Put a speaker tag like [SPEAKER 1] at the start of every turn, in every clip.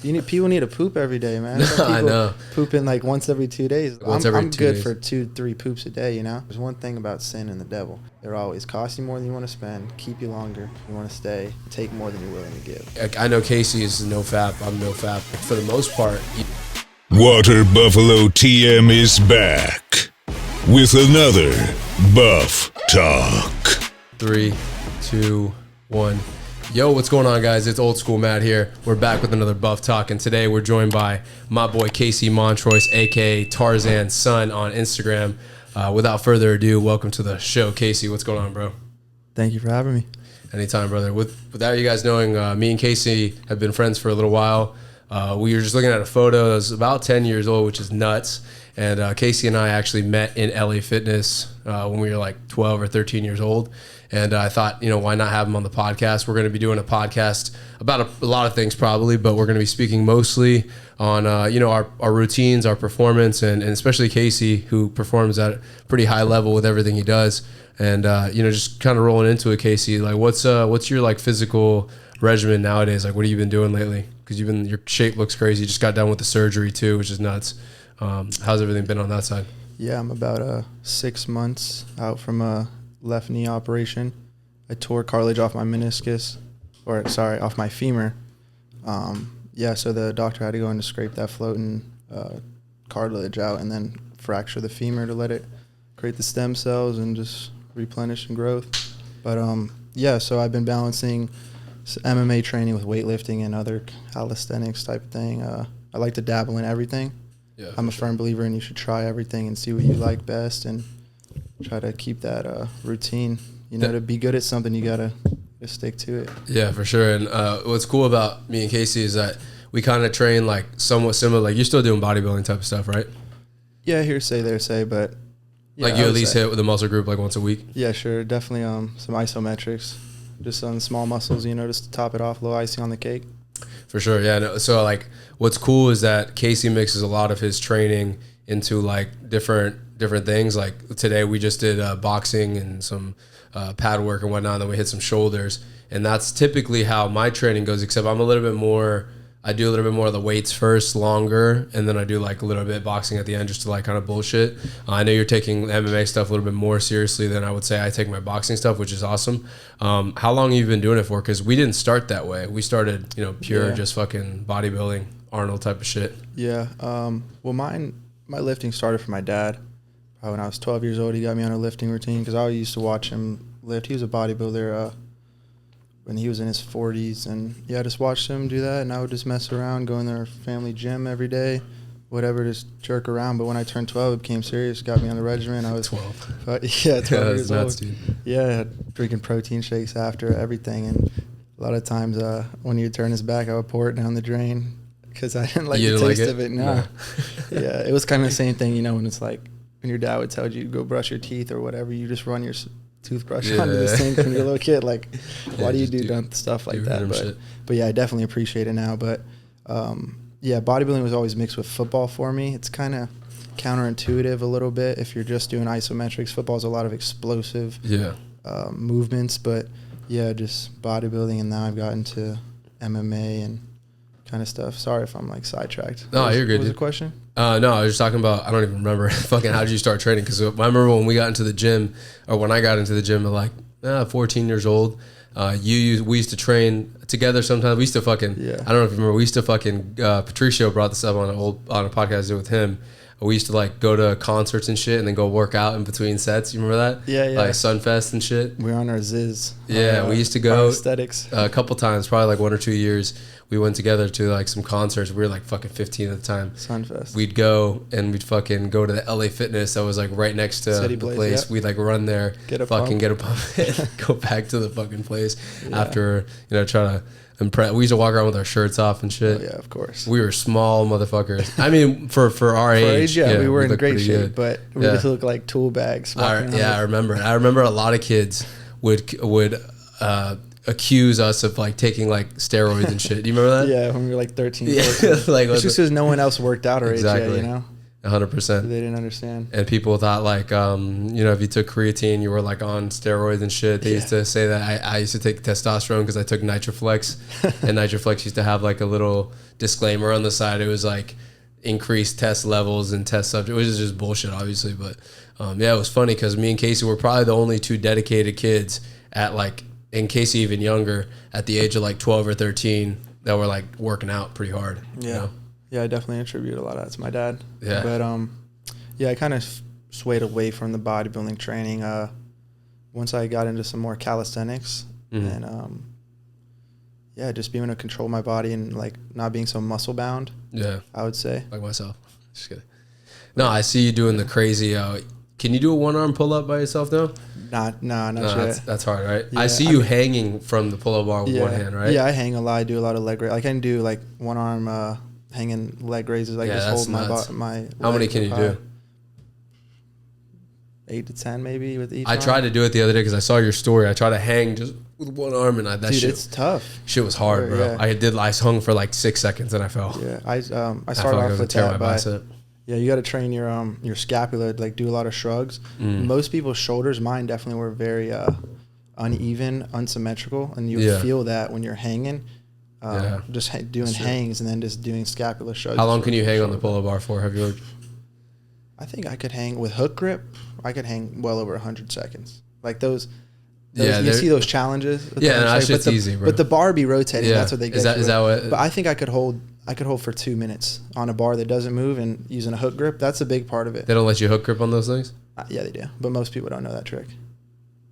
[SPEAKER 1] People need to poop every day, man.
[SPEAKER 2] I know.
[SPEAKER 1] Pooping like once every 2 days. I'm good
[SPEAKER 2] days.
[SPEAKER 1] for 2-3 poops a day, you know? There's one thing about sin and the devil. They're always cost you more than you want to spend, keep you longer, you want to stay, take more than you're willing to give.
[SPEAKER 2] I know Kasey is no fap. I'm no fap. For the most part.
[SPEAKER 3] Water Buffalo TM is back with another Buff Talk.
[SPEAKER 2] 3, 2, 1. Yo, what's going on, guys? It's Old School Matt here. We're back with another Buff Talk, and today we're joined by my boy Kasey Montrois, aka Tarzan's son on Instagram. Without further ado, welcome to the show, Kasey. What's going on, bro?
[SPEAKER 1] Thank you for having me.
[SPEAKER 2] Anytime, brother. Without you guys knowing, me and Kasey have been friends for a little while. We were just looking at a photo that was about 10 years old, which is nuts. And Kasey and I actually met in LA Fitness when we were like 12 or 13 years old. And I thought, why not have him on the podcast? We're going to be doing a podcast about a lot of things probably, but we're going to be speaking mostly on, our routines, our performance, and especially Kasey, who performs at a pretty high level with everything he does. And, just kind of rolling into it, Kasey, like what's your like physical regimen nowadays? Like, what have you been doing lately? Because your shape looks crazy. You just got done with the surgery too, which is nuts. How's everything been on that side?
[SPEAKER 1] Yeah, I'm about 6 months out from a left knee operation. I tore cartilage off my meniscus, off my femur. So the doctor had to go in to scrape that floating cartilage out and then fracture the femur to let it create the stem cells and just replenish and growth. But so I've been balancing MMA training with weightlifting and other calisthenics type of thing. I like to dabble in everything. Yeah, I'm a firm believer in you should try everything and see what you like best and try to keep that routine. To be good at something, you gotta stick to it.
[SPEAKER 2] Yeah, for sure. And what's cool about me and Kasey is that we kind of train like somewhat similar. Like you're still doing bodybuilding type of stuff, right?
[SPEAKER 1] Yeah, here say, there say, but
[SPEAKER 2] like you at least hit with a muscle group like once a week.
[SPEAKER 1] Yeah, sure, definitely. Some isometrics, just on small muscles, just to top it off, a little icing on the cake.
[SPEAKER 2] For sure, yeah. No, so like, what's cool is that Kasey mixes a lot of his training into like different things. Like today we just did boxing and some pad work and whatnot, and then we hit some shoulders. And that's typically how my training goes, except I do a little bit more of the weights first, longer, and then I do like a little bit boxing at the end just to like kind of bullshit. I know you're taking MMA stuff a little bit more seriously than I would say I take my boxing stuff, which is awesome. How long have you been doing it for? Because we didn't start that way. We started, pure just fucking bodybuilding, Arnold type of shit.
[SPEAKER 1] Yeah. My lifting started from my dad. Probably when I was 12 years old, he got me on a lifting routine because I used to watch him lift. He was a bodybuilder when he was in his 40s, and I just watched him do that, and I would just mess around, go in their family gym every day, whatever, just jerk around. But when I turned 12, it became serious, got me on the regimen. I was
[SPEAKER 2] 12.
[SPEAKER 1] 12 years
[SPEAKER 2] nuts,
[SPEAKER 1] old.
[SPEAKER 2] Dude.
[SPEAKER 1] Yeah, drinking protein shakes after everything, and a lot of times when he would turn his back, I would pour it down the drain because I didn't like the taste of it. No. Yeah, it was kind of the same thing, when it's like when your dad would tell you to go brush your teeth or whatever, you just run your toothbrush onto the sink when you're a little kid. Like, why do you do stuff like that? But yeah, I definitely appreciate it now. But bodybuilding was always mixed with football for me. It's kind of counterintuitive a little bit if you're just doing isometrics. Football's a lot of explosive movements, but just bodybuilding, and now I've gotten to MMA and kind of stuff. Sorry if I'm like sidetracked.
[SPEAKER 2] No, you're good.
[SPEAKER 1] What was the question?
[SPEAKER 2] No, I was just talking about, I don't even remember fucking how did you start training? Because I remember when we got into the gym, or when I got into the gym at like 14 years old, we used to train together sometimes. We used to fucking, I don't know if you remember, we used to fucking, Patricio brought this up on a podcast I did with him. We used to like go to concerts and shit and then go work out in between sets. You remember that?
[SPEAKER 1] Yeah.
[SPEAKER 2] Like Sunfest and shit.
[SPEAKER 1] We're on our Ziz.
[SPEAKER 2] Yeah, we used to go
[SPEAKER 1] aesthetics
[SPEAKER 2] a couple times, probably like 1 or 2 years. We went together to like some concerts. We were like fucking 15 at the time.
[SPEAKER 1] Sunfest.
[SPEAKER 2] We'd go and we'd fucking go to the LA Fitness that was like right next to the place. Yep. We'd like run there, get a pump, and go back to the fucking place after, try to impress. We used to walk around with our shirts off and shit.
[SPEAKER 1] Oh, yeah, of course.
[SPEAKER 2] We were small motherfuckers. I mean, for our age.
[SPEAKER 1] We were in great shape, but we just looked like tool bags.
[SPEAKER 2] I remember. I remember a lot of kids would accuse us of like taking like steroids and shit. Do you remember that?
[SPEAKER 1] Yeah, when we were like 13.
[SPEAKER 2] Yeah,
[SPEAKER 1] like it's just because no one else worked out our age yet,
[SPEAKER 2] 100%.
[SPEAKER 1] They didn't understand.
[SPEAKER 2] And people thought like, if you took creatine, you were like on steroids and shit. They used to say that. I used to take testosterone because I took Nitroflex, and Nitroflex used to have like a little disclaimer on the side. It was like increased test levels and test subject, which is just bullshit, obviously. But it was funny because me and Kasey were probably the only two dedicated kids at like, and Kasey even younger, at the age of like 12 or 13 that were like working out pretty hard.
[SPEAKER 1] Yeah.
[SPEAKER 2] You know?
[SPEAKER 1] Yeah, I definitely attribute a lot of that to my dad.
[SPEAKER 2] Yeah.
[SPEAKER 1] But I kind of swayed away from the bodybuilding training once I got into some more calisthenics and just being able to control my body and like not being so muscle bound. Yeah, I would say.
[SPEAKER 2] Like myself. Just kidding. No, I see you doing the crazy. Can you do a one-arm pull-up by yourself though?
[SPEAKER 1] Not yet.
[SPEAKER 2] That's hard, right? Yeah, I see you hanging from the pull-up bar with one hand, right?
[SPEAKER 1] Yeah, I hang a lot. I do a lot of leg raises. I can do like one-arm hanging leg raises. Like just hold my
[SPEAKER 2] How many can you do?
[SPEAKER 1] 8 to 10 maybe with each
[SPEAKER 2] I tried to do it the other day because I saw your story. I tried to hang just with one arm and
[SPEAKER 1] it's tough.
[SPEAKER 2] Shit was hard, bro. Yeah. I hung for like 6 seconds and I fell.
[SPEAKER 1] Yeah, I started off with that by you got to train your scapula, like do a lot of shrugs. Most people's shoulders, mine definitely were very uneven, unsymmetrical, and you feel that when you're hanging. Just doing hangs and then just doing scapula shrugs.
[SPEAKER 2] How long can you hang on the pull-up bar for? Have you?
[SPEAKER 1] I think I could hang with hook grip. I could hang well over 100 seconds. Like those you see those challenges.
[SPEAKER 2] That's just easy, bro.
[SPEAKER 1] But the bar be rotating. That's what they get.
[SPEAKER 2] Is that what?
[SPEAKER 1] But I think I could hold for 2 minutes on a bar that doesn't move and using a hook grip. That's a big part of it.
[SPEAKER 2] They don't let you hook grip on those things?
[SPEAKER 1] Yeah, they do. But most people don't know that trick.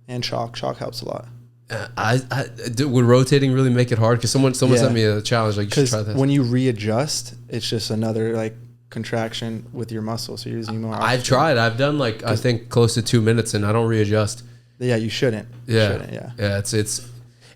[SPEAKER 1] And chalk helps a lot.
[SPEAKER 2] Would rotating really make it hard? Because someone sent me a challenge like you should try this.
[SPEAKER 1] When you readjust, it's just another like contraction with your muscle, so you're using more oxygen.
[SPEAKER 2] I've tried. I've done like I think close to 2 minutes, and I don't readjust.
[SPEAKER 1] Yeah, you shouldn't.
[SPEAKER 2] Yeah.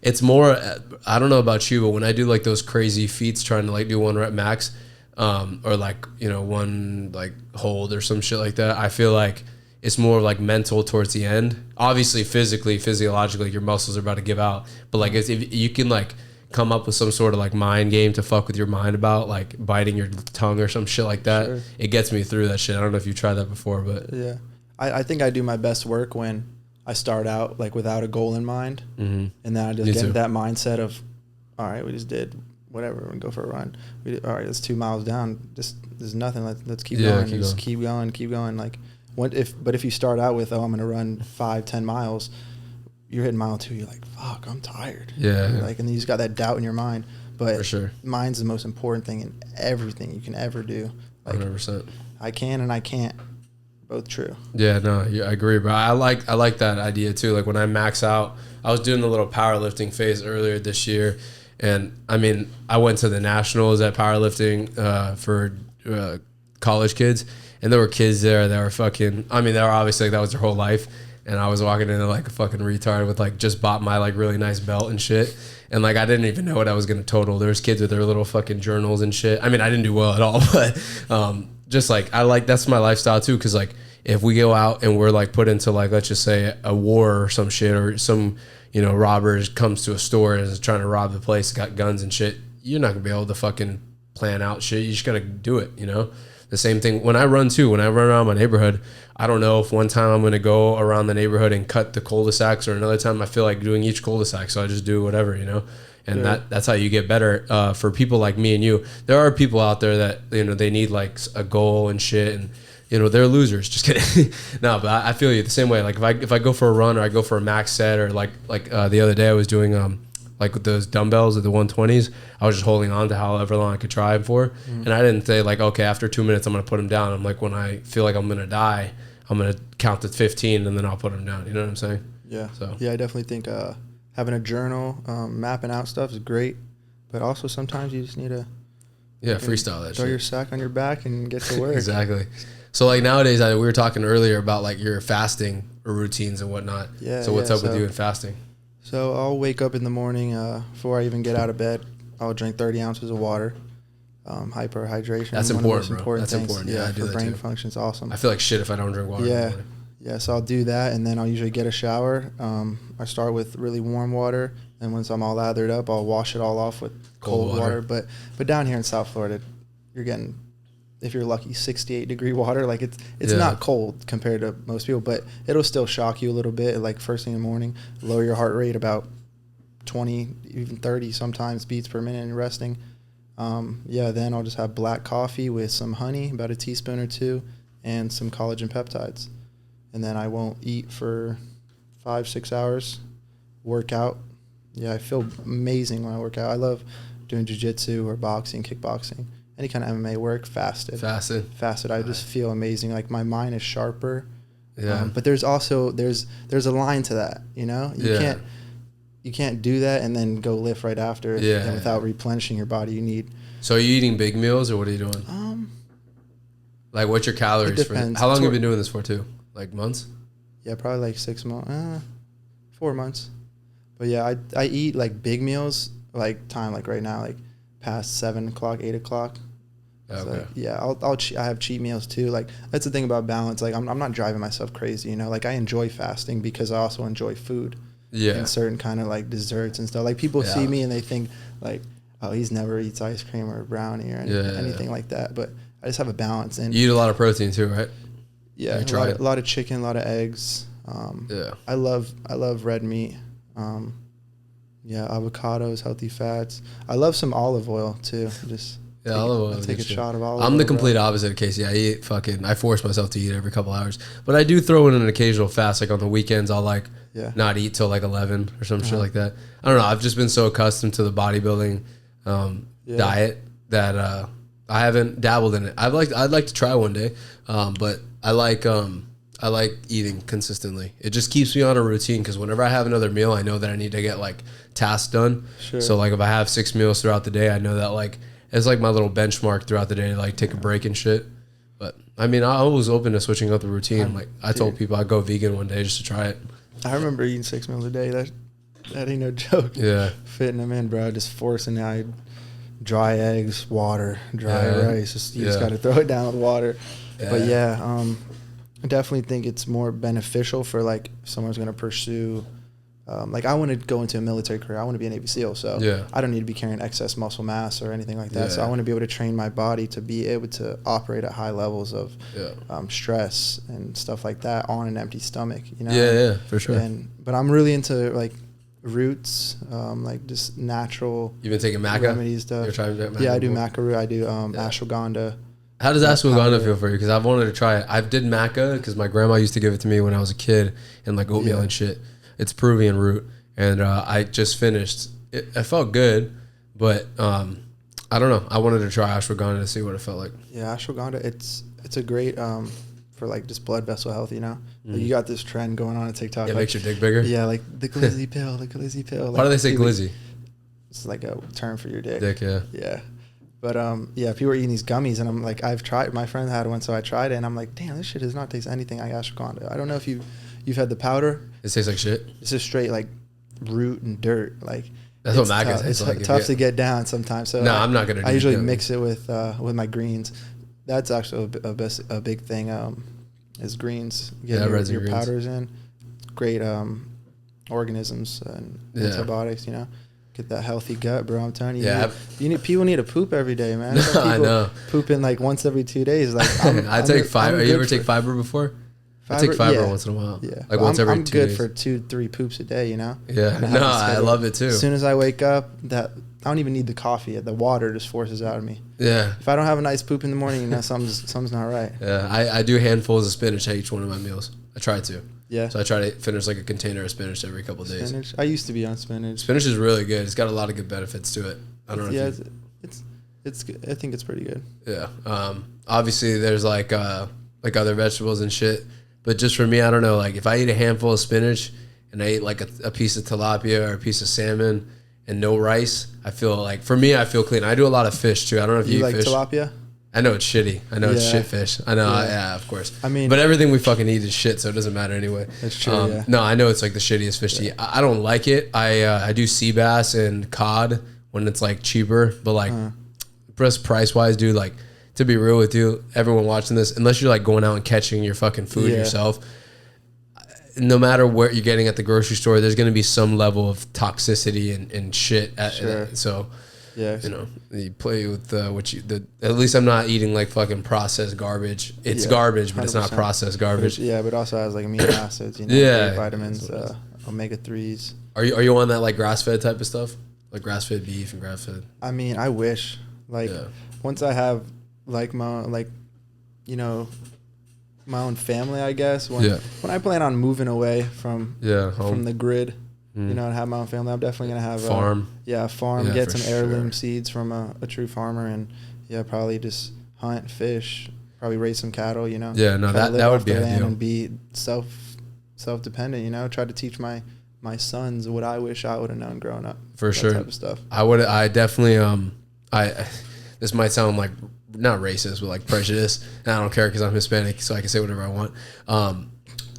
[SPEAKER 2] It's more. I don't know about you, but when I do like those crazy feats, trying to like do 1 rep max, or like one like hold or some shit like that, I feel like it's more like mental towards the end. Obviously, physiologically, your muscles are about to give out. But like, if you can like come up with some sort of like mind game to fuck with your mind about like biting your tongue or some shit like that, it gets me through that shit. I don't know if you tried that before, but
[SPEAKER 1] yeah, I think I do my best work when I start out like without a goal in mind, and then I just get that mindset of, all right, we just did whatever, we go for a run. All right, it's 2 miles down. There's nothing. Let's keep going. Keep going. Like. If you start out with, I'm going to run 5-10 miles, you're hitting mile 2, you're like, fuck, I'm tired.
[SPEAKER 2] Yeah.
[SPEAKER 1] Like, and then you just got that doubt in your mind. But
[SPEAKER 2] for sure,
[SPEAKER 1] mind's the most important thing in everything you can ever do. Like,
[SPEAKER 2] 100%.
[SPEAKER 1] I can and I can't. Both true.
[SPEAKER 2] Yeah, no, I agree, bro. I like that idea too. Like when I max out, I was doing the little powerlifting phase earlier this year, and I mean, I went to the nationals at powerlifting for college kids. And there were kids there that were fucking, I mean, they were obviously like, that was their whole life. And I was walking in like a fucking retard with like, just bought my like really nice belt and shit. And like, I didn't even know what I was going to total. There was kids with their little fucking journals and shit. I mean, I didn't do well at all, but just like, that's my lifestyle too. Cause like, if we go out and we're like put into like, let's just say a war or some shit, or some, robbers comes to a store and is trying to rob the place, got guns and shit, you're not gonna be able to fucking plan out shit. You just gotta do it, The same thing when I run too. When I run around my neighborhood, I don't know if one time I'm going to go around the neighborhood and cut the cul-de-sacs, or another time I feel like doing each cul-de-sac, so I just do whatever, And that's how you get better. For people like me and you, there are people out there that they need like a goal and shit, and they're losers. Just kidding. No, but I feel you the same way. Like if I go for a run or I go for a max set, or like the other day I was doing like with those dumbbells at the 120s, I was just holding on to however long I could try for. And I didn't say like, okay, after 2 minutes, I'm going to put them down. I'm like, when I feel like I'm going to die, I'm going to count to 15 and then I'll put them down. You know what I'm saying?
[SPEAKER 1] Yeah. So yeah, I definitely think having a journal, mapping out stuff is great. But also sometimes you just need to
[SPEAKER 2] freestyle that shit.
[SPEAKER 1] Throw your sack on your back and get to work.
[SPEAKER 2] Exactly. So like nowadays, we were talking earlier about like your fasting routines and whatnot.
[SPEAKER 1] Yeah.
[SPEAKER 2] So what's up with you in fasting?
[SPEAKER 1] So I'll wake up in the morning, before I even get out of bed, I'll drink 30 ounces of water. Hyperhydration.
[SPEAKER 2] That's important, bro. That's important. Yeah, I do
[SPEAKER 1] for
[SPEAKER 2] that
[SPEAKER 1] brain
[SPEAKER 2] too.
[SPEAKER 1] Function's awesome.
[SPEAKER 2] I feel like shit if I don't drink water.
[SPEAKER 1] Yeah. Yeah, so I'll do that, and then I'll usually get a shower. I start with really warm water, and once I'm all lathered up, I'll wash it all off with cold water. But down here in South Florida, you're getting if you're lucky, 68-degree water. Like it's not cold compared to most people, but it'll still shock you a little bit. Like first thing in the morning, lower your heart rate about 20, even 30 sometimes beats per minute and resting. Then I'll just have black coffee with some honey, about a teaspoon or two, and some collagen peptides. And then I won't eat for 5-6 hours, work out. Yeah, I feel amazing when I work out. I love doing jiu-jitsu or boxing, kickboxing, any kind of MMA work, fasted. I just feel amazing. Like my mind is sharper. Yeah. But there's also, there's a line to that, you know? You can't do that and then go lift right after. And without replenishing your body, you need.
[SPEAKER 2] So are you eating big meals or what are you doing? Like what's your calories?
[SPEAKER 1] It depends.
[SPEAKER 2] How long have you been doing this for too? Like months?
[SPEAKER 1] Yeah, probably like 6 months, 4 months. But yeah, I eat like big meals, like time, like right now, like past 7 o'clock, 8 o'clock. Okay. So yeah, I have cheat meals too. Like that's the thing about balance. Like I'm not driving myself crazy, you know, like I enjoy fasting because I also enjoy food. Yeah. And certain kind of like desserts and stuff. Like people see me and they think like, oh, he's never eats ice cream or brownie or anything like that. But I just have a balance. And
[SPEAKER 2] you eat a lot of protein too, right?
[SPEAKER 1] Yeah, a lot of chicken, a lot of eggs. I love red meat. Avocados, healthy fats. I love some olive oil too. Olive oil. Take a shot of olive oil.
[SPEAKER 2] I'm the complete opposite of Kasey. I force myself to eat every couple hours. But I do throw in an occasional fast. Like on the weekends, I'll not eat till like 11 or some shit like that. I don't know. I've just been so accustomed to the bodybuilding diet that I haven't dabbled in it. I'd like to try one day, but I like eating consistently. It just keeps me on a routine because whenever I have another meal, I know that I need to get like tasks done. Sure. So like if I have 6 meals throughout the day, I know that like it's like my little benchmark throughout the day to like take a break and shit. But I mean, I was open to switching up the routine. I told people I'd go vegan one day just to try it.
[SPEAKER 1] I remember eating 6 meals a day. That ain't no joke. Yeah. Fitting them in, bro. Just forcing it. Dry eggs, water, dry rice. You just got to throw it down with water. Yeah. But I definitely think it's more beneficial for like if someone's going to pursue. Like I want to go into a military career. I want to be a Navy SEAL. So I don't need to be carrying excess muscle mass or anything like that. Yeah. So I want to be able to train my body to be able to operate at high levels of stress and stuff like that on an empty stomach. You know.
[SPEAKER 2] Yeah, for sure.
[SPEAKER 1] But I'm really into like roots, like just natural.
[SPEAKER 2] You've been taking maca
[SPEAKER 1] remedies stuff.
[SPEAKER 2] You're trying to do
[SPEAKER 1] maca. I do maca root. I do ashwaganda.
[SPEAKER 2] How does ashwaganda feel for you? Because I've wanted to try it. I did maca because my grandma used to give it to me when I was a kid and like oatmeal and shit. It's Peruvian root, and I just finished. It felt good, but I don't know. I wanted to try ashwaganda to see what it felt like.
[SPEAKER 1] Yeah, ashwaganda. It's a great for like just blood vessel health. You know, like you got this trend going on TikTok.
[SPEAKER 2] Yeah, makes your dick bigger.
[SPEAKER 1] Yeah, like the glizzy pill, the glizzy pill.
[SPEAKER 2] Why do they say glizzy?
[SPEAKER 1] It's like a term for your dick.
[SPEAKER 2] Dick, yeah.
[SPEAKER 1] Yeah. But people are eating these gummies, and I'm like, I've tried. My friend had one, so I tried it, and I'm like, damn, this shit does not taste anything like ashwaganda. I don't know if you've had the powder.
[SPEAKER 2] It tastes like shit.
[SPEAKER 1] It's just straight like root and dirt. Like
[SPEAKER 2] that's what maca tastes like.
[SPEAKER 1] It's tough to get down sometimes. So
[SPEAKER 2] no, I'm not gonna.
[SPEAKER 1] I usually mix it with my greens. That's actually a big thing. Is greens. Getting your powders in. Great organisms and antibiotics. You know. Get that healthy gut, bro. I'm telling you. Yeah. People need to poop every day, man.
[SPEAKER 2] I know.
[SPEAKER 1] Pooping like once every 2 days. Like
[SPEAKER 2] I take fiber. Have you ever take fiber before? I take fiber once in a while.
[SPEAKER 1] Yeah.
[SPEAKER 2] Like once every 2 days.
[SPEAKER 1] I'm good for 2-3 poops a day, you know?
[SPEAKER 2] Yeah. No, I love it too.
[SPEAKER 1] As soon as I wake up, I don't even need the coffee. The water just forces out of me. Yeah. If I don't have a nice poop in the morning, you know, something's not right.
[SPEAKER 2] Yeah. I do handfuls of spinach at each one of my meals. I try to.
[SPEAKER 1] Yeah.
[SPEAKER 2] So I try to finish like a container of spinach every couple of days.
[SPEAKER 1] Spinach. I used to be on spinach.
[SPEAKER 2] Spinach is really good. It's got a lot of good benefits to it. I don't know.
[SPEAKER 1] Yeah, it's good. I think it's pretty good.
[SPEAKER 2] Yeah. Obviously there's like other vegetables and shit, but just for me, I don't know. Like if I eat a handful of spinach and I eat like a piece of tilapia or a piece of salmon and no rice, I feel like for me, I feel clean. I do a lot of fish too. I don't know if you eat
[SPEAKER 1] like
[SPEAKER 2] fish.
[SPEAKER 1] Tilapia.
[SPEAKER 2] I know it's shitty. I know it's shit fish. I know. Yeah, of course. I mean, but everything we fucking eat is shit, so it doesn't matter anyway.
[SPEAKER 1] That's true. Yeah.
[SPEAKER 2] No, I know it's like the shittiest fish to eat. I don't like it. I do sea bass and cod when it's like cheaper, but like just price wise, dude. Like to be real with you, everyone watching this, unless you're like going out and catching your fucking food yourself, no matter what you're getting at the grocery store, there's gonna be some level of toxicity and shit. So.
[SPEAKER 1] Yeah.
[SPEAKER 2] You know, you play with at least I'm not eating like fucking processed garbage. It's garbage, but 100%. It's not processed garbage.
[SPEAKER 1] But it also has like amino acids, you know,
[SPEAKER 2] yeah,
[SPEAKER 1] vitamins, omega-3s.
[SPEAKER 2] Are you on that like grass-fed type of stuff? Like grass-fed beef and grass-fed?
[SPEAKER 1] I mean, I wish. Like, once I have like my, like, you know, my own family, I guess. When I plan on moving away from the grid, you know, and have my own family, I'm definitely gonna have
[SPEAKER 2] farm.
[SPEAKER 1] A farm. Get some heirloom seeds from a true farmer, and probably just hunt, fish, probably raise some cattle. You know.
[SPEAKER 2] Yeah, no, that would be ideal.
[SPEAKER 1] And be self-dependent. You know, try to teach my sons what I wish I would have known growing up.
[SPEAKER 2] For sure.
[SPEAKER 1] Type of stuff.
[SPEAKER 2] I definitely this might sound like not racist, but like prejudice. And I don't care because I'm Hispanic, so I can say whatever I want.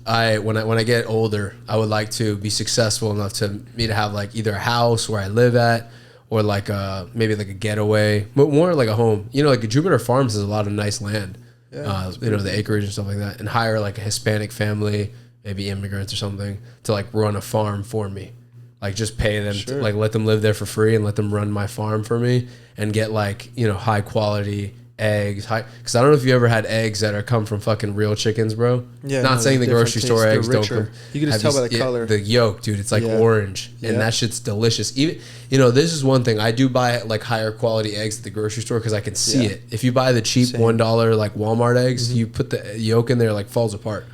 [SPEAKER 2] When I get older, I would like to be successful enough to have like either a house where I live at, or like maybe like a getaway, but more like a home. You know, like Jupiter Farms has a lot of nice land. Yeah, you know, the acreage and stuff like that, and hire like a Hispanic family, maybe immigrants or something, to like run a farm for me. Like just pay them, to, like let them live there for free and let them run my farm for me, and get like, you know, high quality eggs. Because I don't know if you ever had eggs that are come from fucking real chickens, bro. Yeah. Not saying the grocery store eggs don't come.
[SPEAKER 1] You can just tell by the color.
[SPEAKER 2] The yolk, dude, it's like orange, and that shit's delicious. Even, you know, this is one thing. I do buy like higher quality eggs at the grocery store because I can see it. If you buy the cheap $1 like Walmart eggs, you put the yolk in there, like falls apart.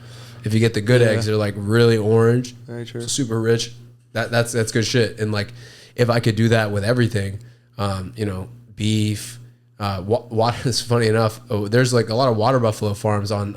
[SPEAKER 2] If you get the good eggs, they're like really orange. Very true. Super rich. That's good shit. And like, if I could do that with everything, you know, beef, water is funny enough. There's like a lot of water buffalo farms on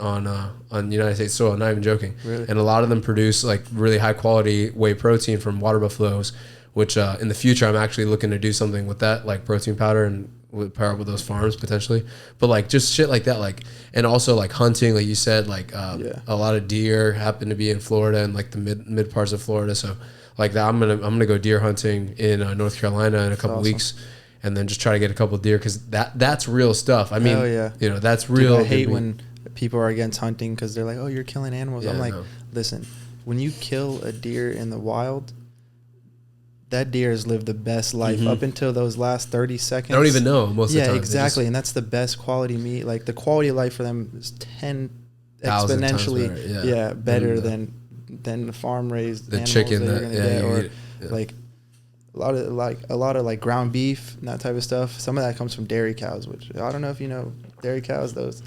[SPEAKER 2] United States soil. I'm not even joking. Really? And a lot of them produce like really high quality whey protein from water buffaloes, which in the future I'm actually looking to do something with that, like protein powder, and pair up with those farms potentially. But like just shit like that, like, and also like hunting, like you said, like a lot of deer happen to be in Florida and like the mid parts of Florida. So like that, I'm gonna go deer hunting in North Carolina in a couple weeks. And then just try to get a couple of deer, because that's real stuff. I mean, you know, that's real.
[SPEAKER 1] Dude, I hate when people are against hunting because they're like, "Oh, you're killing animals." I'm like, listen, when you kill a deer in the wild, that deer has lived the best life up until those last 30 seconds.
[SPEAKER 2] I don't even know most of the time.
[SPEAKER 1] Yeah, exactly, and that's the best quality meat. Like the quality of life for them is 10 exponentially better than the farm raised animals
[SPEAKER 2] chicken
[SPEAKER 1] that you're gonna get, or like. A lot of ground beef and that type of stuff. Some of that comes from dairy cows, which I don't know if you know dairy cows. Those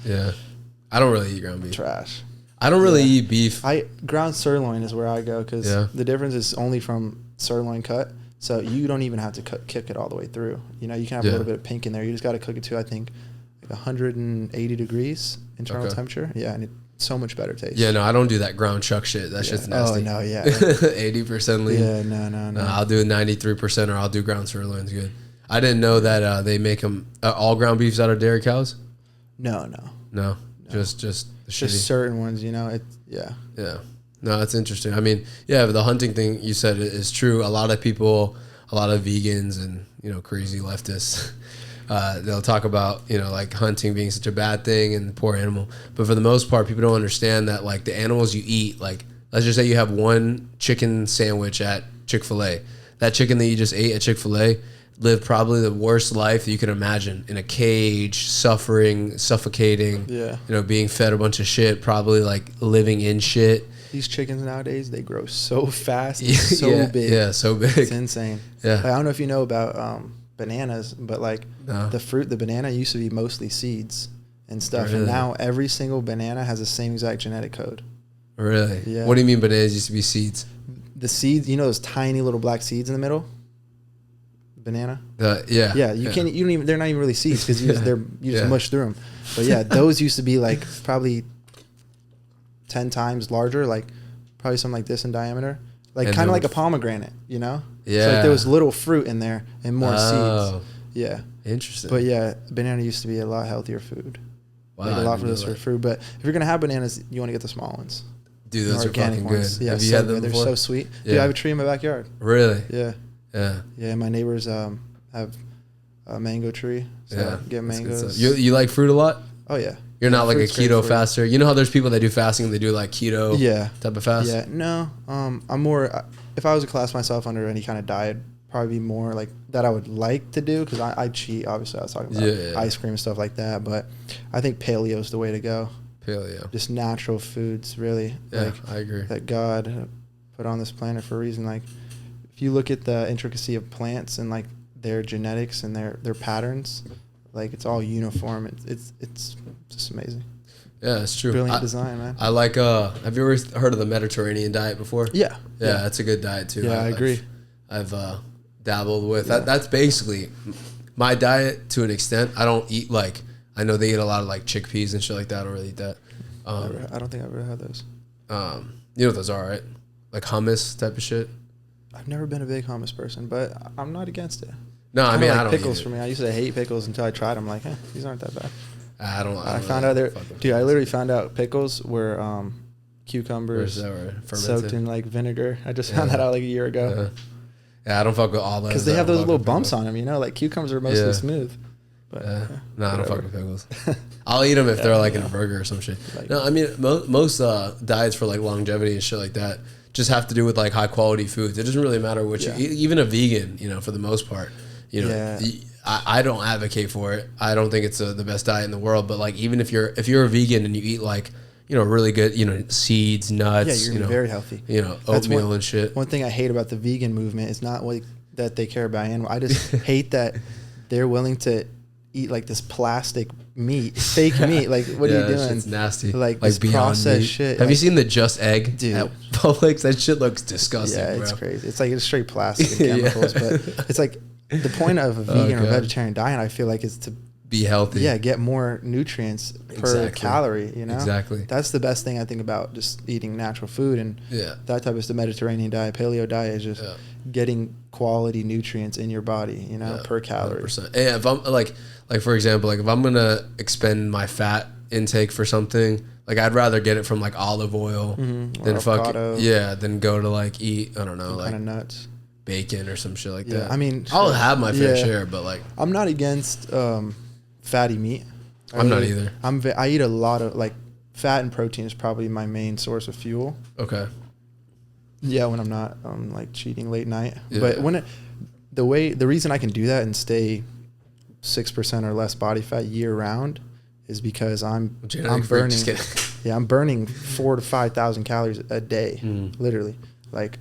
[SPEAKER 2] I don't really eat ground beef.
[SPEAKER 1] Trash.
[SPEAKER 2] I don't really eat beef.
[SPEAKER 1] Ground sirloin is where I go, because the difference is only from sirloin cut, so you don't even have to kick it all the way through. You know, you can have a little bit of pink in there. You just got to cook it to, I think, like 180 degrees internal temperature. Yeah, and it's so much better taste.
[SPEAKER 2] Yeah, no, I don't do that ground chuck shit. That shit's nasty.
[SPEAKER 1] Oh no,
[SPEAKER 2] 80% lean.
[SPEAKER 1] Yeah, no.
[SPEAKER 2] I'll do 93%, or I'll do ground sirloin's good. I didn't know that they make them all ground beefs out of dairy cows.
[SPEAKER 1] No.
[SPEAKER 2] Just the
[SPEAKER 1] just certain ones, you know. Yeah.
[SPEAKER 2] No, that's interesting. I mean, the hunting thing you said is true. A lot of people, a lot of vegans and, you know, crazy leftists, they'll talk about, you know, like hunting being such a bad thing and the poor animal. But for the most part, people don't understand that, like, the animals you eat, like, let's just say you have one chicken sandwich at Chick-fil-A. That chicken that you just ate at Chick-fil-A lived probably the worst life that you can imagine, in a cage, suffering, suffocating, you know, being fed a bunch of shit, probably like living in shit.
[SPEAKER 1] These chickens nowadays, they grow so fast and so big.
[SPEAKER 2] Yeah, so big.
[SPEAKER 1] It's insane.
[SPEAKER 2] Yeah.
[SPEAKER 1] Like, I don't know if you know about bananas, but like the banana used to be mostly seeds and stuff. Really? And now every single banana has the same exact genetic code.
[SPEAKER 2] Really?
[SPEAKER 1] Yeah.
[SPEAKER 2] What do you mean bananas used to be seeds?
[SPEAKER 1] The seeds, you know, those tiny little black seeds in the middle? Banana?
[SPEAKER 2] Yeah.
[SPEAKER 1] You can't, you don't even, they're not even really seeds, because you just mush through them. But yeah, those used to be like probably 10 times larger, like probably something like this in diameter. Like kind of like a pomegranate, you know?
[SPEAKER 2] Yeah.
[SPEAKER 1] So like there was little fruit in there and more seeds. Yeah.
[SPEAKER 2] Interesting.
[SPEAKER 1] But yeah, banana used to be a lot healthier food.
[SPEAKER 2] Wow,
[SPEAKER 1] like a lot for this food. But if you're going to have bananas, you want to get the small ones.
[SPEAKER 2] Dude, those are fucking
[SPEAKER 1] ones.
[SPEAKER 2] good.
[SPEAKER 1] Yeah,
[SPEAKER 2] have you had them
[SPEAKER 1] They're
[SPEAKER 2] before?
[SPEAKER 1] so sweet. Yeah. Dude, I have a tree in my backyard.
[SPEAKER 2] Really?
[SPEAKER 1] Yeah.
[SPEAKER 2] Yeah.
[SPEAKER 1] Yeah, my neighbors have a mango tree. So I get mangoes.
[SPEAKER 2] You like fruit a lot?
[SPEAKER 1] Oh, yeah.
[SPEAKER 2] You're not like a keto faster. You know how there's people that do fasting, they do like keto type of fast?
[SPEAKER 1] Yeah. No. I'm more, if I was to class myself under any kind of diet, probably be more like that I would like to do, because I cheat. Obviously, I was talking about ice cream and stuff like that, but I think paleo is the way to go.
[SPEAKER 2] Paleo.
[SPEAKER 1] Just natural foods, really.
[SPEAKER 2] Yeah,
[SPEAKER 1] like,
[SPEAKER 2] I agree.
[SPEAKER 1] That God put on this planet for a reason. Like, if you look at the intricacy of plants and like their genetics and their patterns, like it's all uniform. It's just amazing.
[SPEAKER 2] Yeah, it's true.
[SPEAKER 1] Brilliant design, man.
[SPEAKER 2] I like. Have you ever heard of the Mediterranean diet before?
[SPEAKER 1] Yeah.
[SPEAKER 2] Yeah, that's a good diet too.
[SPEAKER 1] Yeah, I agree.
[SPEAKER 2] I've dabbled with that. That's basically my diet to an extent. I don't eat like, I know they eat a lot of like chickpeas and shit like that. I don't really eat that.
[SPEAKER 1] I don't think I've ever had those.
[SPEAKER 2] You know what those are, right? Like hummus type of shit.
[SPEAKER 1] I've never been a big hummus person, but I'm not against it.
[SPEAKER 2] No, I mean,
[SPEAKER 1] like
[SPEAKER 2] I don't
[SPEAKER 1] pickles
[SPEAKER 2] eat
[SPEAKER 1] for me. I used to hate pickles until I tried them. Like, these aren't that bad.
[SPEAKER 2] I
[SPEAKER 1] found out I literally found out pickles were cucumbers soaked in like vinegar. I just found that out like a year ago.
[SPEAKER 2] Yeah, I don't fuck with all that.
[SPEAKER 1] Because they have those little bumps on them, like cucumbers are mostly smooth. But
[SPEAKER 2] no, I don't fuck with pickles. I'll eat them if they're like in a burger or some shit. Like, no, I mean, most diets for like longevity and shit like that just have to do with like high quality foods. It doesn't really matter what you eat. Even a vegan, for the most part, I don't advocate for it. I don't think it's the best diet in the world. But like, even if you're a vegan and you eat like, really good, seeds, nuts,
[SPEAKER 1] you're very healthy.
[SPEAKER 2] Oatmeal and shit.
[SPEAKER 1] One thing I hate about the vegan movement is not like that they care about animals. I just hate that they're willing to eat like this plastic meat, fake meat. Like, what are you doing?
[SPEAKER 2] It's nasty.
[SPEAKER 1] Like this processed shit.
[SPEAKER 2] Have you seen the Just Egg?
[SPEAKER 1] Dude.
[SPEAKER 2] At Publix? That shit looks disgusting,
[SPEAKER 1] Yeah, it's
[SPEAKER 2] bro.
[SPEAKER 1] crazy. It's like it's straight plastic and chemicals, but it's like the point of a vegan or vegetarian diet, I feel like, is to
[SPEAKER 2] be healthy.
[SPEAKER 1] Yeah, get more nutrients per calorie,
[SPEAKER 2] Exactly.
[SPEAKER 1] That's the best thing I think about just eating natural food, and that type is the Mediterranean diet. Paleo diet is just getting quality nutrients in your body, per calorie.
[SPEAKER 2] 100%. Yeah, if I'm like for example, like if I'm going to expend my fat intake for something, like I'd rather get it from like olive oil than than go to like eat, I don't know, like
[SPEAKER 1] kind of nuts.
[SPEAKER 2] Bacon or some shit like that.
[SPEAKER 1] I mean,
[SPEAKER 2] I'll have my fair share, but like
[SPEAKER 1] I'm not against fatty meat.
[SPEAKER 2] I'm not either.
[SPEAKER 1] I eat a lot of like fat and protein is probably my main source of fuel.
[SPEAKER 2] Okay.
[SPEAKER 1] Yeah, when I'm not like cheating late night. Yeah. But when the reason I can do that and stay 6% or less body fat year round is because I'm burning. I'm burning 4,000 to 5,000 calories a day, literally. Like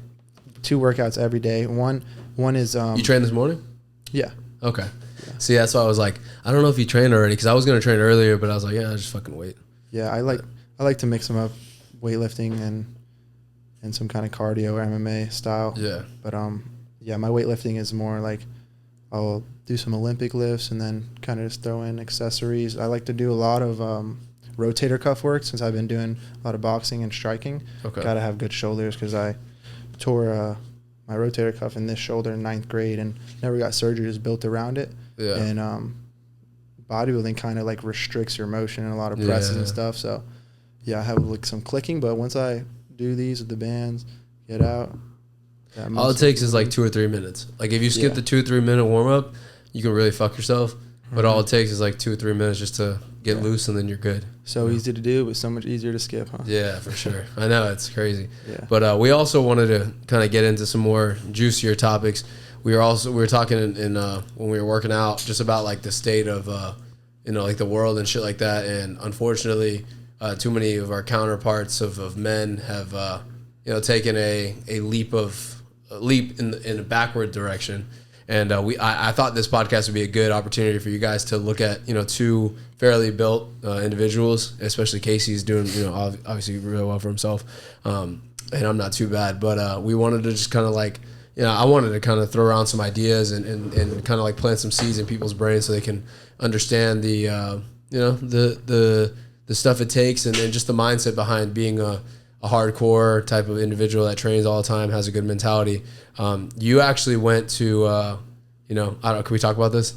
[SPEAKER 1] 2 workouts every day. One is
[SPEAKER 2] you train this morning?
[SPEAKER 1] Yeah.
[SPEAKER 2] Okay. Yeah. See, that's why I was like, I don't know if you trained already, because I was gonna train earlier, but I was like, I'll just fucking wait.
[SPEAKER 1] Yeah, I like to mix them up, weightlifting and some kind of cardio or MMA style. Yeah. But my weightlifting is more like I'll do some Olympic lifts and then kind of just throw in accessories. I like to do a lot of rotator cuff work since I've been doing a lot of boxing and striking. Okay. Got to have good shoulders because I tore my rotator cuff in this shoulder in 9th grade and never got surgery, just built around it. Yeah. And bodybuilding kind of like restricts your motion and a lot of presses and stuff. So I have like some clicking, but once I do these with the bands, get out.
[SPEAKER 2] All it takes is like 2 or 3 minutes. Like if you skip the 2 or 3 minute warm up, you can really fuck yourself. But all it takes is like 2 or 3 minutes just to get loose, and then you're good.
[SPEAKER 1] So easy to do, but so much easier to skip, huh?
[SPEAKER 2] Yeah, for sure. I know, it's crazy. Yeah. But we also wanted to kind of get into some more juicier topics. We were talking in when we were working out just about like the state of like the world and shit like that. And unfortunately, too many of our counterparts of men have taken a leap in a backward direction. And I thought this podcast would be a good opportunity for you guys to look at 2 fairly built individuals, especially Kasey's doing obviously really well for himself, and I'm not too bad. But we wanted to just kind of like I wanted to kind of throw around some ideas and kind of like plant some seeds in people's brains so they can understand the stuff it takes and just the mindset behind being a hardcore type of individual that trains all the time, has a good mentality. You actually went to, I don't know, can we talk about this?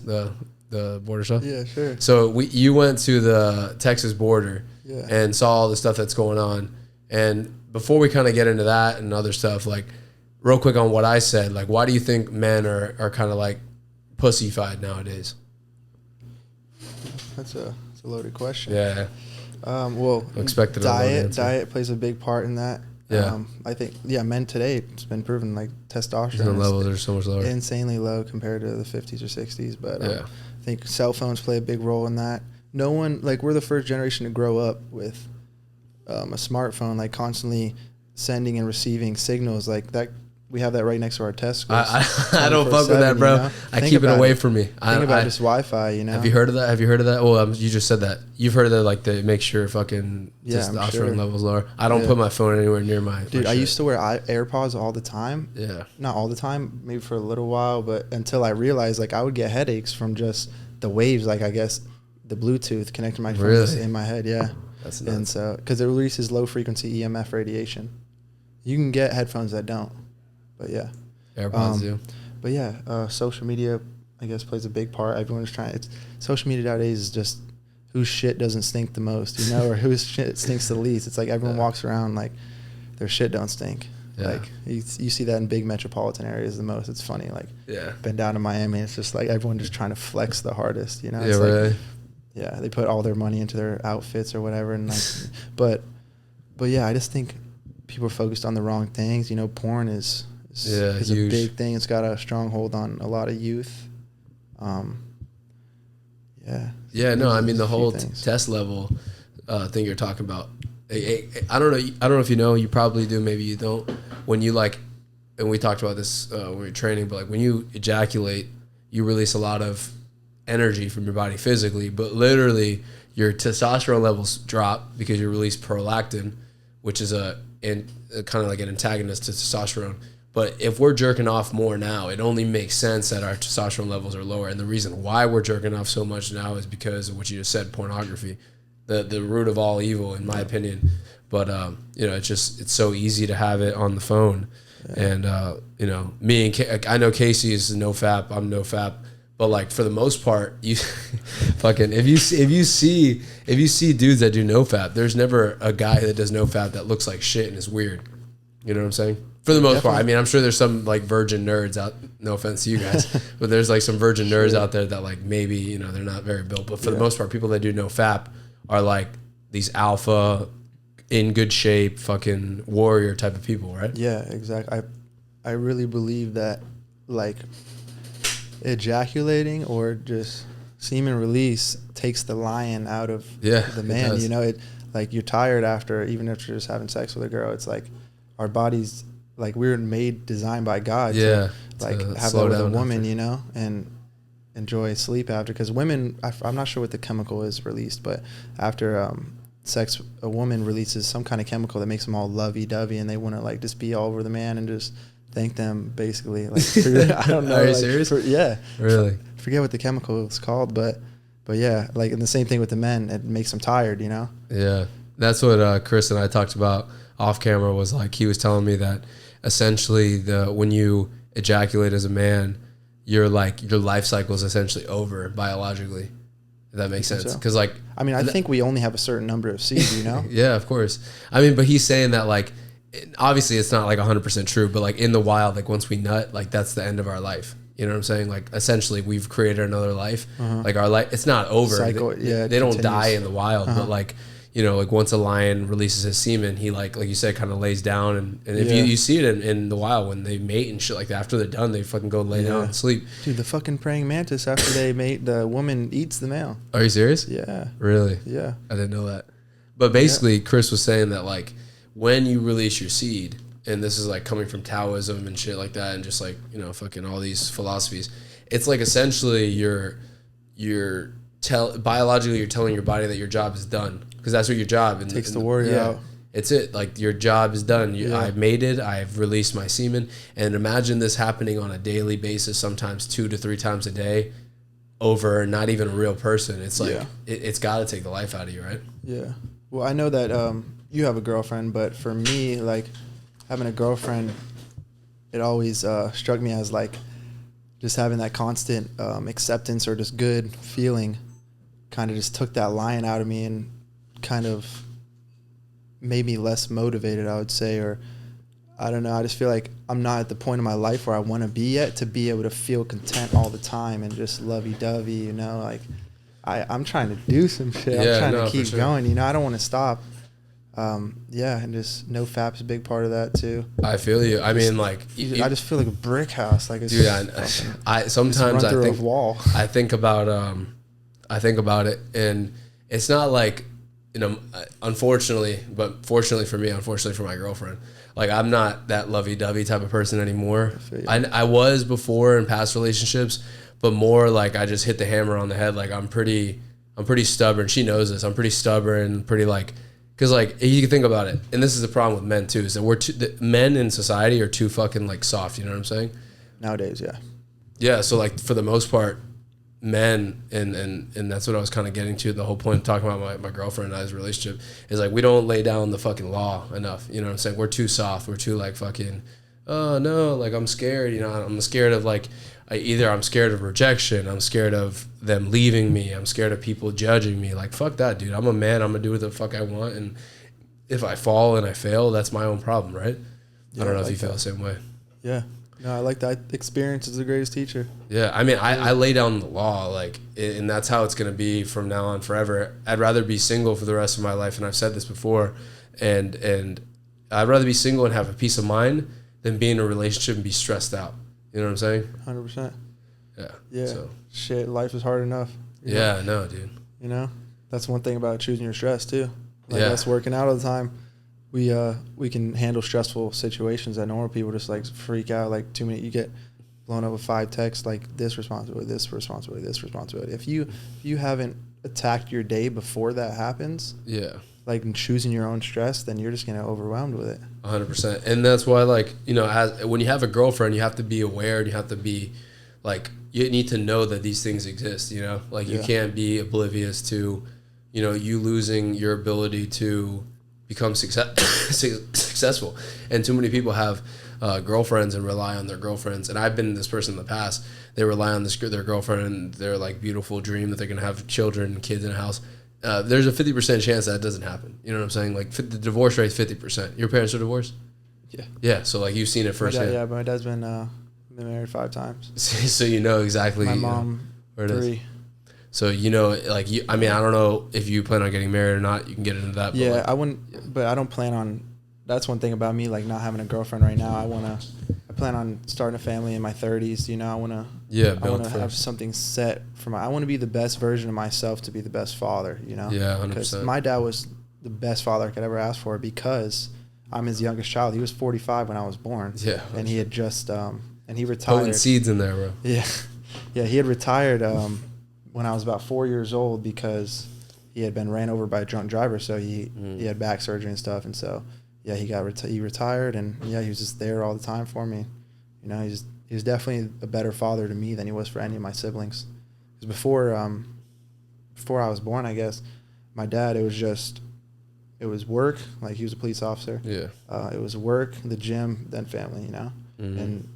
[SPEAKER 2] The border stuff?
[SPEAKER 1] Yeah, sure.
[SPEAKER 2] So you went to the Texas border and saw all the stuff that's going on. And before we kind of get into that and other stuff, like real quick on what I said, like why do you think men are kind of like pussyfied nowadays?
[SPEAKER 1] That's a loaded question.
[SPEAKER 2] Yeah.
[SPEAKER 1] Well,
[SPEAKER 2] expected
[SPEAKER 1] diet plays a big part in that.
[SPEAKER 2] Yeah.
[SPEAKER 1] I think, men today, it's been proven like testosterone
[SPEAKER 2] levels are so much lower.
[SPEAKER 1] Insanely low compared to the 50s or 60s. But
[SPEAKER 2] I
[SPEAKER 1] think cell phones play a big role in that. No one, like, we're the first generation to grow up with a smartphone, like constantly sending and receiving signals like that. We have that right next to our test scores.
[SPEAKER 2] I don't fuck with that, bro.
[SPEAKER 1] You know?
[SPEAKER 2] I keep it away from me.
[SPEAKER 1] Think about just Wi-Fi, you know.
[SPEAKER 2] Have you heard of that? Well, you just said that. You've heard of that, like, the make sure fucking testosterone levels lower. I don't put my phone anywhere near my
[SPEAKER 1] I used to wear AirPods all the time.
[SPEAKER 2] Yeah.
[SPEAKER 1] Not all the time, maybe for a little while, but until I realized, like, I would get headaches from just the waves, like, I guess the Bluetooth connecting my phone in my head. Yeah.
[SPEAKER 2] That's nuts.
[SPEAKER 1] And so, because it releases low frequency EMF radiation. You can get headphones that don't, but yeah.
[SPEAKER 2] AirPods do.
[SPEAKER 1] But social media, I guess, plays a big part. Everyone's social media nowadays is just whose shit doesn't stink the most, you know, or whose shit stinks the least. It's like everyone walks around like their shit don't stink. Yeah. Like you see that in big metropolitan areas the most. It's funny. Like, been down to Miami, it's just like everyone just trying to flex the hardest, you know? It's
[SPEAKER 2] really?
[SPEAKER 1] They put all their money into their outfits or whatever. And like, but I just think people are focused on the wrong things. You know, porn is a big thing. It's got a strong hold on a lot of youth.
[SPEAKER 2] I mean, the whole test level thing you're talking about. I don't know if you know. You probably do. Maybe you don't. When you and we talked about this when we were training, but like when you ejaculate, you release a lot of energy from your body physically, but literally your testosterone levels drop because you release prolactin, which is a kind of like an antagonist to testosterone. But if we're jerking off more now, it only makes sense that our testosterone levels are lower. And the reason why we're jerking off so much now is because of what you just said, pornography, the root of all evil, in my opinion. But, it's so easy to have it on the phone. Yeah. And, me and I know Kasey is no fap. I'm no fap. But like for the most part, you fucking if you see dudes that do no fap, there's never a guy that does no fap that looks like shit and is weird. You know what I'm saying? For the most part. I mean, I'm sure there's some like virgin nerds out. No offense to you guys, but there's like some virgin nerds out there that like maybe they're not very built. But for the most part, people that do no fap are like these alpha, in good shape, fucking warrior type of people, right?
[SPEAKER 1] Yeah, exactly. I really believe that like ejaculating or just semen release takes the lion out of the man. It like you're tired after, even if you're just having sex with a girl. It's like our bodies, like we were designed by God to like have that with a woman, and enjoy sleep after. Because women, I'm not sure what the chemical is released, but after sex, a woman releases some kind of chemical that makes them all lovey-dovey, and they want to like just be all over the man and just thank them, basically. Like, I don't know.
[SPEAKER 2] Are you serious? Really?
[SPEAKER 1] I forget what the chemical is called, but yeah, like, and the same thing with the men. It makes them tired,
[SPEAKER 2] Yeah, that's what Chris and I talked about off camera. Was like he was telling me that essentially when you ejaculate as a man, your life cycle is essentially over biologically. If that makes sense, because I
[SPEAKER 1] think we only have a certain number of seeds,
[SPEAKER 2] Yeah, of course. I mean, but he's saying that like. Obviously it's not like 100% true, but like in the wild, like once we nut, like that's the end of our life. You know what I'm saying? Like essentially we've created another life. Like our life, it's not over.
[SPEAKER 1] Cycle,
[SPEAKER 2] they don't die in the wild, but like, like once a lion releases his semen, he like you said, kind of lays down. And if you see it in the wild when they mate and shit like that, after they're done, they fucking go lay down and sleep.
[SPEAKER 1] Dude, the fucking praying mantis, after they mate, the woman eats the male.
[SPEAKER 2] Are you serious?
[SPEAKER 1] Yeah.
[SPEAKER 2] Really?
[SPEAKER 1] Yeah.
[SPEAKER 2] I didn't know that. But basically Chris was saying that like, when you release your seed, and this is like coming from Taoism and shit like that, and just like, fucking all these philosophies, it's like essentially biologically you're telling your body that your job is done, because that's what your job is.
[SPEAKER 1] Takes the warrior out.
[SPEAKER 2] It's it. Like your job is done. I've mated, I've released my semen, and imagine this happening on a daily basis, sometimes 2 to 3 times a day, over not even a real person. It's like it's got to take the life out of you, right?
[SPEAKER 1] Yeah. Well, I know that you have a girlfriend, but for me, like having a girlfriend, it always struck me as like just having that constant acceptance or just good feeling kind of just took that lion out of me and kind of made me less motivated, I would say. Or I don't know, I just feel like I'm not at the point in my life where I want to be yet to be able to feel content all the time and just lovey-dovey, like I'm trying to do some shit. I'm trying to keep going, I don't want to stop. Yeah, and just no fap's a big part of that too.
[SPEAKER 2] I feel you. I mean, like,
[SPEAKER 1] I just feel like a brick house. Like, it's
[SPEAKER 2] dude, I sometimes I think
[SPEAKER 1] wall.
[SPEAKER 2] I think about it, and it's not like, you know, unfortunately, but fortunately for me, unfortunately for my girlfriend, like, I'm not that lovey-dovey type of person anymore. I was before in past relationships, but more like I just hit the hammer on the head. Like, I'm pretty stubborn. She knows this. I'm pretty stubborn, pretty like. Because, like, you can think about it, and this is the problem with men, too, is that men in society are too fucking, like, soft, you know what I'm saying?
[SPEAKER 1] Nowadays, yeah.
[SPEAKER 2] Yeah, so, like, for the most part, men, and that's what I was kind of getting to, the whole point of talking about my girlfriend and I's relationship, is, like, we don't lay down the fucking law enough, you know what I'm saying? We're too soft. We're too, like, fucking, oh, no, like, I'm scared, you know? I'm scared of, like, either I'm scared of rejection, I'm scared of them leaving me, I'm scared of people judging me. Like, fuck that, dude. I'm a man. I'm gonna do what the fuck I want, and if I fall and I fail, that's my own problem, right? Yeah, I don't know if you feel the same way.
[SPEAKER 1] Yeah. No, I like that. Experience is the greatest teacher.
[SPEAKER 2] Yeah, I mean, I lay down the law, like, and that's how it's gonna be from now on forever. I'd rather be single for the rest of my life, and I've said this before, and I'd rather be single and have a peace of mind than be in a relationship and be stressed out. You know what I'm saying?
[SPEAKER 1] 100%.
[SPEAKER 2] Yeah.
[SPEAKER 1] Yeah.
[SPEAKER 2] So.
[SPEAKER 1] Shit, life is hard enough.
[SPEAKER 2] Yeah, no, dude.
[SPEAKER 1] You know, that's one thing about choosing your stress too. Like,
[SPEAKER 2] yeah.
[SPEAKER 1] us working out all the time, we can handle stressful situations that normal people just like freak out. Like, you get blown up with 5 texts, like this responsibility, this responsibility, this responsibility. If you haven't attacked your day before that happens,
[SPEAKER 2] yeah,
[SPEAKER 1] like in choosing your own stress, then you're just gonna get overwhelmed with it.
[SPEAKER 2] 100%. And that's why, like, you know, when you have a girlfriend, you have to be aware, and you have to be like, you need to know that these things exist, you know? Like, you can't be oblivious to, you know, you losing your ability to become successful. And too many people have girlfriends and rely on their girlfriends. And I've been this person in the past. They rely on their girlfriend and their, like, beautiful dream that they're going to have children and kids in a house. There's a 50% chance that doesn't happen. You know what I'm saying? Like, the divorce rate's 50%. Your parents are divorced?
[SPEAKER 1] Yeah.
[SPEAKER 2] Yeah, so, like, you've seen it firsthand.
[SPEAKER 1] Yeah, but my dad's been married 5 times.
[SPEAKER 2] So you know exactly.
[SPEAKER 1] My mom,
[SPEAKER 2] where it
[SPEAKER 1] 3.
[SPEAKER 2] is. So, you know, like, I mean, I don't know if you plan on getting married or not. You can get into that.
[SPEAKER 1] Yeah,
[SPEAKER 2] but, like,
[SPEAKER 1] I wouldn't, but I don't plan on, that's one thing about me, like, not having a girlfriend right now. I plan on starting a family in my 30s. You know, I want to have something set for I want to be the best version of myself to be the best father, you know?
[SPEAKER 2] Yeah, 100%.
[SPEAKER 1] Because my dad was the best father I could ever ask for, because I'm his youngest child. He was 45 when I was born.
[SPEAKER 2] Yeah.
[SPEAKER 1] And he had just, and he retired.
[SPEAKER 2] Potent seeds in there, bro.
[SPEAKER 1] Yeah. Yeah, he had retired when I was about 4 years old, because he had been ran over by a drunk driver. So he had back surgery and stuff. And so, yeah, he retired, and yeah, he was just there all the time for me. You know, he was definitely a better father to me than he was for any of my siblings. Because before I was born, I guess, my dad, it was work. Like, he was a police officer.
[SPEAKER 2] Yeah.
[SPEAKER 1] It was work, the gym, then family, you know? Mm-hmm. And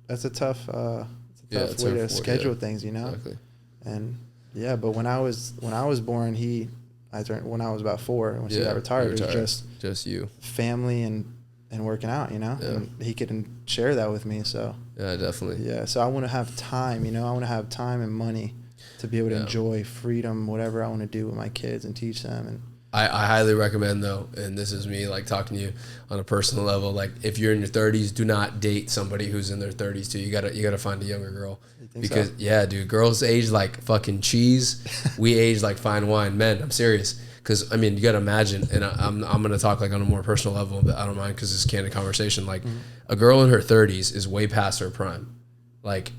[SPEAKER 1] that's a tough way to schedule things, you know?
[SPEAKER 2] Exactly.
[SPEAKER 1] And yeah, but when I was born, when I was about 4, and when she got retired, it was
[SPEAKER 2] just you,
[SPEAKER 1] family and working out, you know? Yeah. And he could share that with me, so.
[SPEAKER 2] Yeah, definitely.
[SPEAKER 1] Yeah, so I want to have time, you know? I want to have time and money to be able to enjoy freedom, whatever I want to do with my kids and teach them. And
[SPEAKER 2] I highly recommend, though, and this is me, like, talking to you on a personal level, like, if you're in your 30s, do not date somebody who's in their 30s too. You gotta find a younger girl, because yeah, dude, girls age like fucking cheese. We age like fine wine. Men, I'm serious, because I mean, you gotta imagine, and I'm gonna talk like on a more personal level, but I don't mind because it's candid conversation. Like, a girl in her 30s is way past her prime. Like,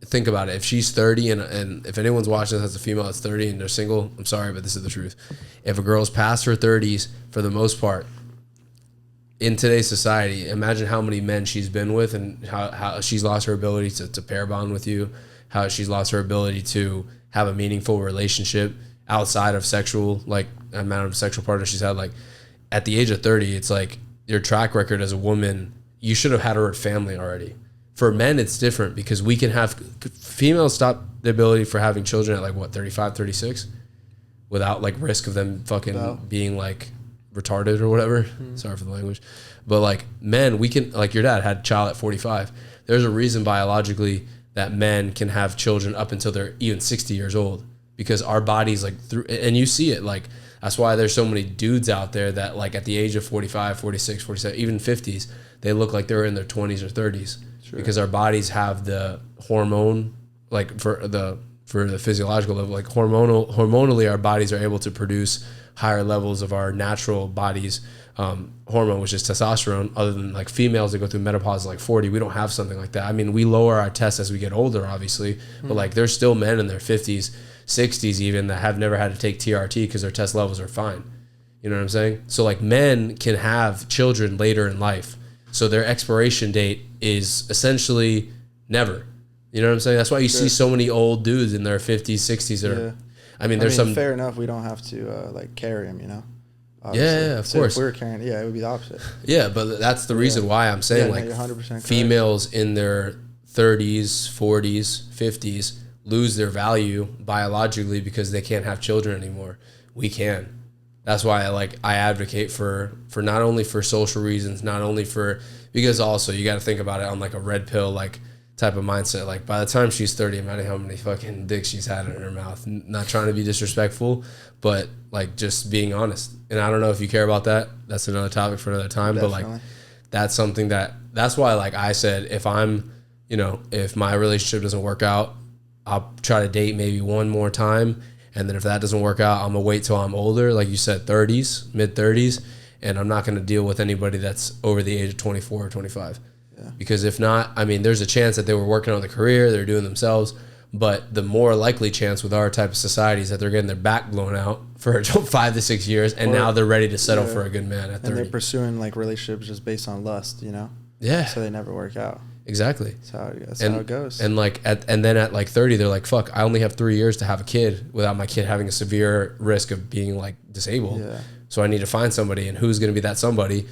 [SPEAKER 2] think about it. If she's 30, and if anyone's watching this as a female that's 30 and they're single, I'm sorry, but this is the truth. If a girl's past her 30s, for the most part, in today's society, imagine how many men she's been with, and how she's lost her ability to pair bond with you, how she's lost her ability to have a meaningful relationship outside of sexual, like, amount of sexual partners she's had. Like, at the age of 30, it's like, your track record as a woman, you should have had her at family already. For men, it's different, because we can have females stop the ability for having children at like, what, 35, 36, without like risk of them fucking being like retarded or whatever. Sorry for the language. But like, men, we can, like, your dad had a child at 45. There's a reason biologically that men can have children up until they're even 60 years old, because our bodies, like, through, and you see it, like, That's why there's so many dudes out there that like at the age of 45, 46, 47, even 50s, they look like they're in their 20s or 30s. True. Because our bodies have the hormone, like for the physiological level, like hormonally our bodies are able to produce higher levels of our natural body's hormone, which is testosterone. Other than like females that go through menopause at like 40, we don't have something like that. I mean, we lower our tests as we get older, obviously, but like there's still men in their 50s, 60s even that have never had to take TRT because their test levels are fine. You know what I'm saying? So like men can have children later in life. So their expiration date is essentially never. You know what I'm saying? That's why you see so many old dudes in their 50s, 60s that are, I mean, some...
[SPEAKER 1] Fair enough, we don't have to, like, carry them, you know?
[SPEAKER 2] Obviously. Yeah, of course.
[SPEAKER 1] If we were carrying it, it would be the opposite.
[SPEAKER 2] Yeah, but that's the reason why I'm saying, like, 100% females in their 30s, 40s, 50s lose their value biologically because they can't have children anymore. We can. That's why I advocate for not only for social reasons, not only for, because also you got to think about it on like a red pill, like, type of mindset. Like by the time she's 30, imagine how many fucking dicks she's had in her mouth. Not trying to be disrespectful, but like just being honest. And I don't know if you care about that. That's another topic for another time. Definitely. But like that's something that's why like I said, if I'm, you know, if my relationship doesn't work out, I'll try to date maybe one more time. And then if that doesn't work out, I'm gonna wait till I'm older, like you said, 30s, mid 30s, and I'm not gonna deal with anybody that's over the age of 24 or 25. Yeah. Because if not, I mean, there's a chance that they were working on the career, they're doing themselves, but the more likely chance with our type of society is that they're getting their back blown out for 5 to 6 years, and now they're ready to settle for a good man at 30.
[SPEAKER 1] And they're pursuing like relationships just based on lust, you know?
[SPEAKER 2] Yeah.
[SPEAKER 1] So they never work out.
[SPEAKER 2] Exactly.
[SPEAKER 1] That's how it goes.
[SPEAKER 2] And like and then at like 30, they're like, fuck, I only have 3 years to have a kid without my kid having a severe risk of being like disabled. Yeah. So I need to find somebody, and who's going to be that somebody?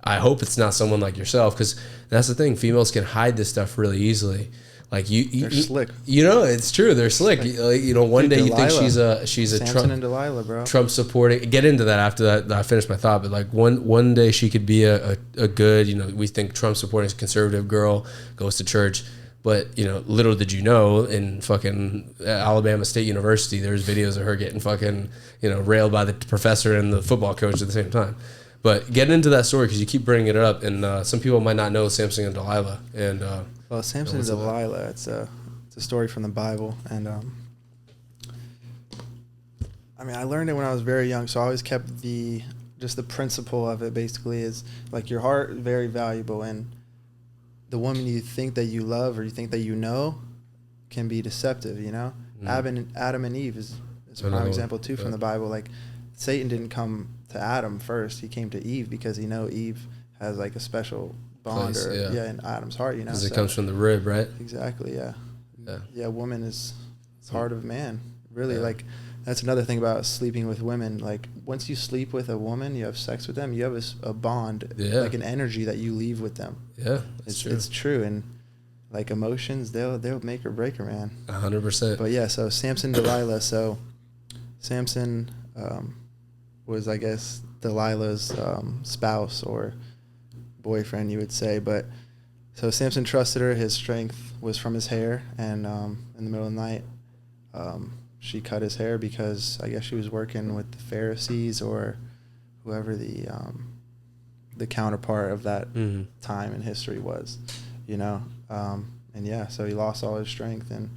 [SPEAKER 2] I hope it's not someone like yourself, because that's the thing. Females can hide this stuff really easily. Like they're
[SPEAKER 1] slick.
[SPEAKER 2] You know, it's true. They're slick. Like, you know, one day
[SPEAKER 1] Delilah.
[SPEAKER 2] You think she's a
[SPEAKER 1] Samson and Delilah, bro.
[SPEAKER 2] Trump supporting. Get into that after that. I finished my thought. But like one day she could be a good. You know, we think Trump supporting conservative girl, goes to church. But, you know, little did you know, in fucking Alabama State University, there's videos of her getting fucking, you know, railed by the professor and the football coach at the same time. But get into that story, because you keep bringing it up, and some people might not know Samson and Delilah. And
[SPEAKER 1] well, Samson and Delilah, it's a story from the Bible, and I mean, I learned it when I was very young, so I always kept the principle of it. Basically, is like your heart is very valuable, and the woman you think that you love or you think that you know can be deceptive. You know, Adam and Eve is a prime example too from the Bible. Like Satan didn't come to Adam first; he came to Eve because Eve has like a special bond in Adam's heart. You know, because
[SPEAKER 2] it comes from the rib, right?
[SPEAKER 1] Exactly. Yeah. Woman is part of man. Really, like that's another thing about sleeping with women. Like once you sleep with a woman, you have sex with them, you have a bond, like an energy that you leave with them. Yeah, it's true. And like emotions, they'll make or break her, man.
[SPEAKER 2] 100%.
[SPEAKER 1] But yeah, so Samson, Delilah. So Samson was, I guess, Delilah's spouse or boyfriend, you would say. But so Samson trusted her. His strength was from his hair, and in the middle of the night, she cut his hair because I guess she was working with the Pharisees or whoever the counterpart of that time in history was, you know. And yeah, so he lost all his strength. And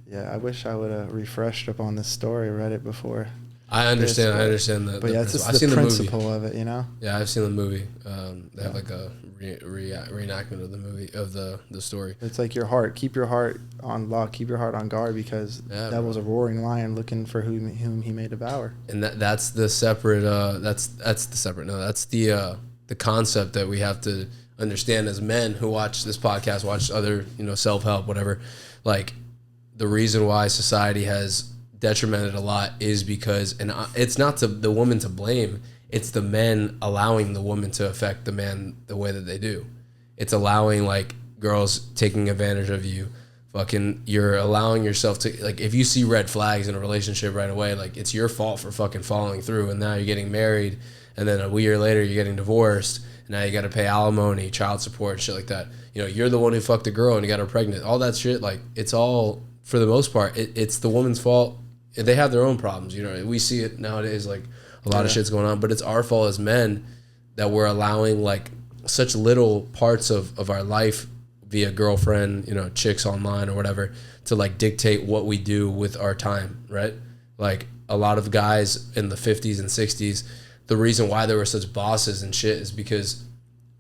[SPEAKER 1] yeah, I wish I would have refreshed up on this story, read it before.
[SPEAKER 2] I understand that.
[SPEAKER 1] But yeah, it's just the principle of it, you know.
[SPEAKER 2] Yeah, I've seen the movie. They have like a reenactment of the movie, of the story.
[SPEAKER 1] It's like your heart. Keep your heart on lock. Keep your heart on guard, because that was a roaring lion looking for whom he may devour. And
[SPEAKER 2] that's the separate. That's the separate. No, that's the concept that we have to understand as men who watch this podcast, watch other, you know, self-help, whatever. Like the reason why society has detrimented a lot is because, and it's not the woman to blame, it's the men allowing the woman to affect the man the way that they do. It's allowing like girls taking advantage of you. Fucking, you're allowing yourself to, like, if you see red flags in a relationship right away, like it's your fault for fucking following through, and now you're getting married, and then a year later you're getting divorced, and now you got to pay alimony, child support, shit like that. You know, you're the one who fucked a girl and you got her pregnant. All that shit, like, it's all, for the most part, it's the woman's fault. They have their own problems, you know. We see it nowadays, like A lot of shit's going on, but it's our fault as men that we're allowing like such little parts of our life via girlfriend, chicks online or whatever, to like dictate what we do with our time, right? Like a lot of guys in the 50s and 60s, the reason why they were such bosses and shit is because,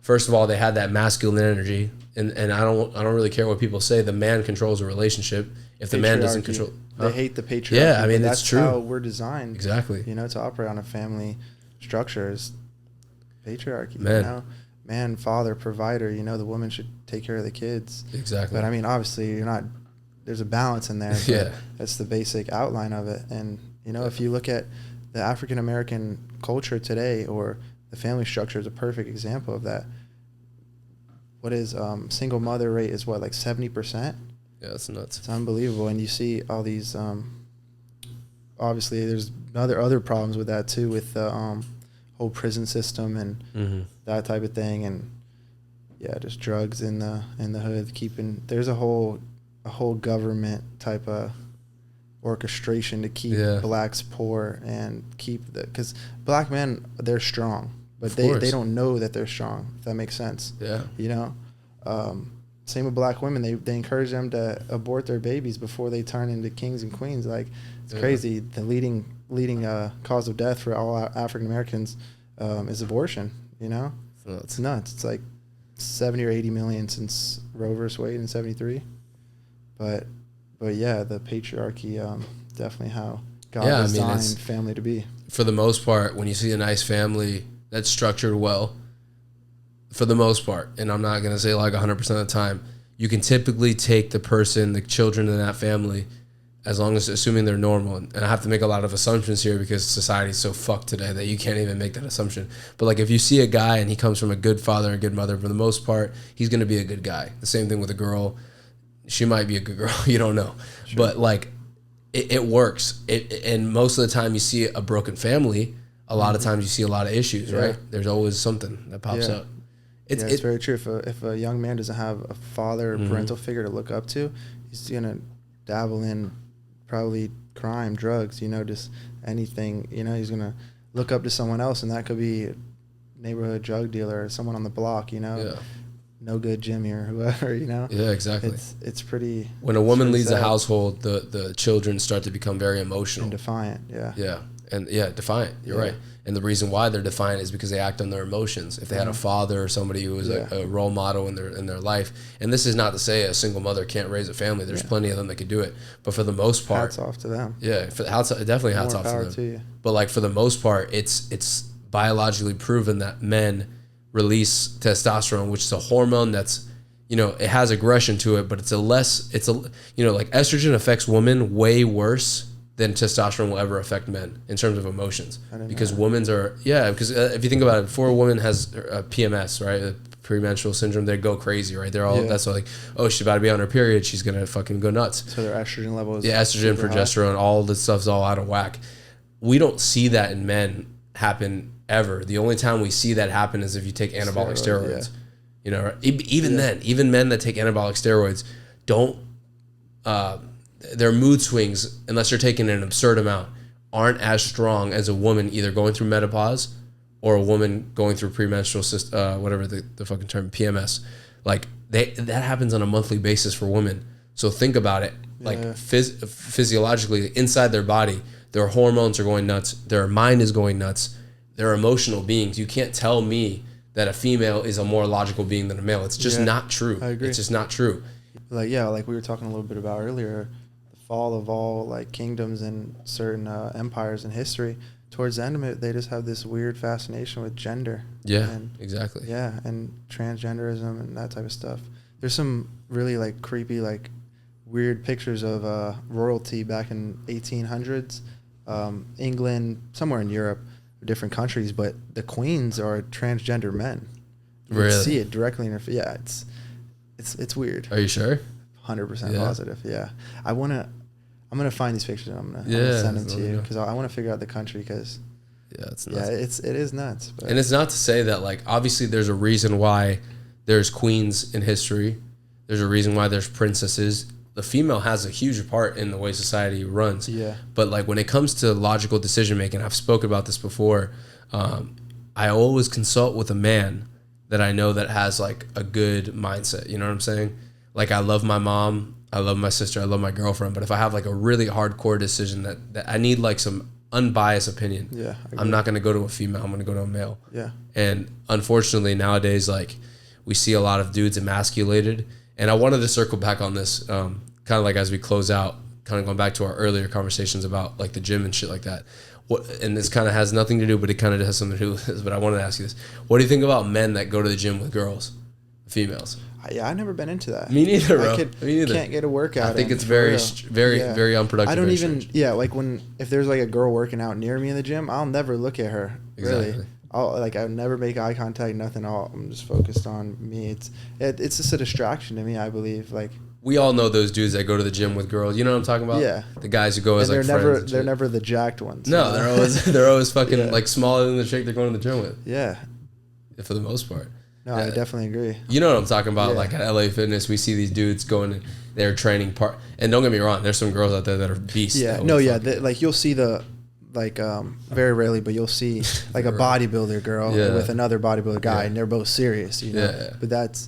[SPEAKER 2] first of all, they had that masculine energy, and I don't really care what people say. The man controls a relationship. If the man doesn't control,
[SPEAKER 1] they hate the patriarchy.
[SPEAKER 2] Yeah, I mean
[SPEAKER 1] that's
[SPEAKER 2] true.
[SPEAKER 1] How we're designed,
[SPEAKER 2] exactly.
[SPEAKER 1] To operate on a family structure is patriarchy. Man, father, provider. The woman should take care of the kids.
[SPEAKER 2] Exactly.
[SPEAKER 1] But I mean, obviously, you're not. There's a balance in there.
[SPEAKER 2] Yeah,
[SPEAKER 1] that's the basic outline of it. And if you look at the African American culture today, or the family structure is a perfect example of that. What is single mother rate is what, like 70%?
[SPEAKER 2] Yeah, that's nuts.
[SPEAKER 1] It's unbelievable. And you see all these obviously there's other problems with that too, with the whole prison system and that type of thing, and just drugs in the hood, there's a whole government type of orchestration to keep blacks poor and keep because black men, they're strong, but they don't know that they're strong, if that makes sense. Same with black women. They encourage them to abort their babies before they turn into kings and queens. Like, it's crazy. The leading cause of death for all African Americans is abortion. It's nuts. It's like 70 or 80 million since Roe versus Wade in 73. But yeah, the patriarchy, definitely how God designed family to be.
[SPEAKER 2] For the most part, when you see a nice family that's structured well, for the most part, and I'm not going to say like 100% of the time, you can typically take the children in that family, as long as, assuming they're normal. And I have to make a lot of assumptions here because society's so fucked today that you can't even make that assumption. But like, if you see a guy and he comes from a good father and a good mother, for the most part, he's going to be a good guy. The same thing with a girl. She might be a good girl. You don't know. Sure. But like, it works. And most of the time you see a broken family, a lot of times you see a lot of issues, right? There's always something that pops up.
[SPEAKER 1] It's very true. If a young man doesn't have a father or parental figure to look up to, he's going to dabble in probably crime, drugs, just anything. He's going to look up to someone else, and that could be a neighborhood drug dealer or someone on the block, no good Jimmy or whoever,
[SPEAKER 2] Yeah, exactly.
[SPEAKER 1] It's pretty.
[SPEAKER 2] When a woman leads a household, the children start to become very emotional.
[SPEAKER 1] And defiant,
[SPEAKER 2] Yeah, and defiant. You're right. And the reason why they're defiant is because they act on their emotions. If they had a father or somebody who was a role model in their life, and this is not to say a single mother can't raise a family. There's plenty of them that could do it. But for the most part,
[SPEAKER 1] hats off to them.
[SPEAKER 2] Yeah, definitely hats off to them. To you. But like, for the most part, it's biologically proven that men release testosterone, which is a hormone that's, it has aggression to it, but like estrogen affects women way worse than testosterone will ever affect men in terms of emotions, because women's are, because if you think about it, before a woman has a PMS, right, a premenstrual syndrome, they go crazy, right? They're all, that's like, oh, she's about to be on her period, she's going to fucking go nuts.
[SPEAKER 1] So their estrogen level is
[SPEAKER 2] estrogen, progesterone, high. All this stuff's all out of whack. We don't see that in men happen ever. The only time we see that happen is if you take anabolic steroids. Even then, even men that take anabolic steroids don't, their mood swings, unless you're taking an absurd amount, aren't as strong as a woman either going through menopause or a woman going through premenstrual whatever the fucking term, PMS. Like, that happens on a monthly basis for women. So think about it. Like, physiologically, inside their body, their hormones are going nuts, their mind is going nuts, they're emotional beings. You can't tell me that a female is a more logical being than a male. It's just not true.
[SPEAKER 1] I agree.
[SPEAKER 2] It's just not true.
[SPEAKER 1] Like we were talking a little bit about earlier, the fall of all like kingdoms and certain empires in history. Towards the end of it, they just have this weird fascination with gender.
[SPEAKER 2] Yeah, exactly.
[SPEAKER 1] Yeah, and transgenderism and that type of stuff. There's some really like creepy, like weird pictures of royalty back in 1800s, England, somewhere in Europe, different countries, but the queens are transgender men. You
[SPEAKER 2] really?
[SPEAKER 1] See it directly in her. Yeah, it's weird.
[SPEAKER 2] Are you sure?
[SPEAKER 1] 100% positive. Yeah, I'm gonna find these pictures and I'm gonna send them to you because I want to figure out the country because
[SPEAKER 2] it's nuts.
[SPEAKER 1] It is nuts. But.
[SPEAKER 2] And it's not to say that, like, obviously there's a reason why there's queens in history. There's a reason why there's princesses the female has a huge part in the way society runs.
[SPEAKER 1] Yeah.
[SPEAKER 2] But like when it comes to logical decision making, I've spoken about this before. I always consult with a man that I know that has like a good mindset. You know what I'm saying? Like I love my mom, I love my sister, I love my girlfriend. But if I have like a really hardcore decision that I need like some unbiased opinion,
[SPEAKER 1] yeah,
[SPEAKER 2] I'm not going to go to a female. I'm going to go to a male.
[SPEAKER 1] Yeah.
[SPEAKER 2] And unfortunately nowadays, like we see a lot of dudes emasculated. And I wanted to circle back on this, kind of like as we close out, kind of going back to our earlier conversations about like the gym and shit like that. And this kind of has nothing to do, but it kind of has something to do with this. But I wanted to ask you this: what do you think about men that go to the gym with girls, females?
[SPEAKER 1] Yeah, I've never been into that.
[SPEAKER 2] Me neither, bro. Me neither.
[SPEAKER 1] Can't get a workout.
[SPEAKER 2] I think it's very unproductive.
[SPEAKER 1] I don't even. Yeah, like if there's like a girl working out near me in the gym, I'll never look at her. Really.
[SPEAKER 2] Exactly.
[SPEAKER 1] I'll never make eye contact. Nothing. I'm just focused on me. It's just a distraction to me. I believe like.
[SPEAKER 2] We all know those dudes that go to the gym with girls. You know what I'm talking about?
[SPEAKER 1] Yeah.
[SPEAKER 2] The guys who go as like friends.
[SPEAKER 1] They're never the jacked ones.
[SPEAKER 2] No, they're always fucking like smaller than the chick they're going to the gym with.
[SPEAKER 1] Yeah.
[SPEAKER 2] For the most part.
[SPEAKER 1] No, I definitely agree.
[SPEAKER 2] You know what I'm talking about? Yeah. Like at LA Fitness, we see these dudes going, they're training part. And don't get me wrong, there's some girls out there that are beasts.
[SPEAKER 1] Yeah. No, yeah. Like you'll see very rarely, but you'll see like a bodybuilder girl with another bodybuilder guy, and they're both serious, you know.
[SPEAKER 2] Yeah.
[SPEAKER 1] But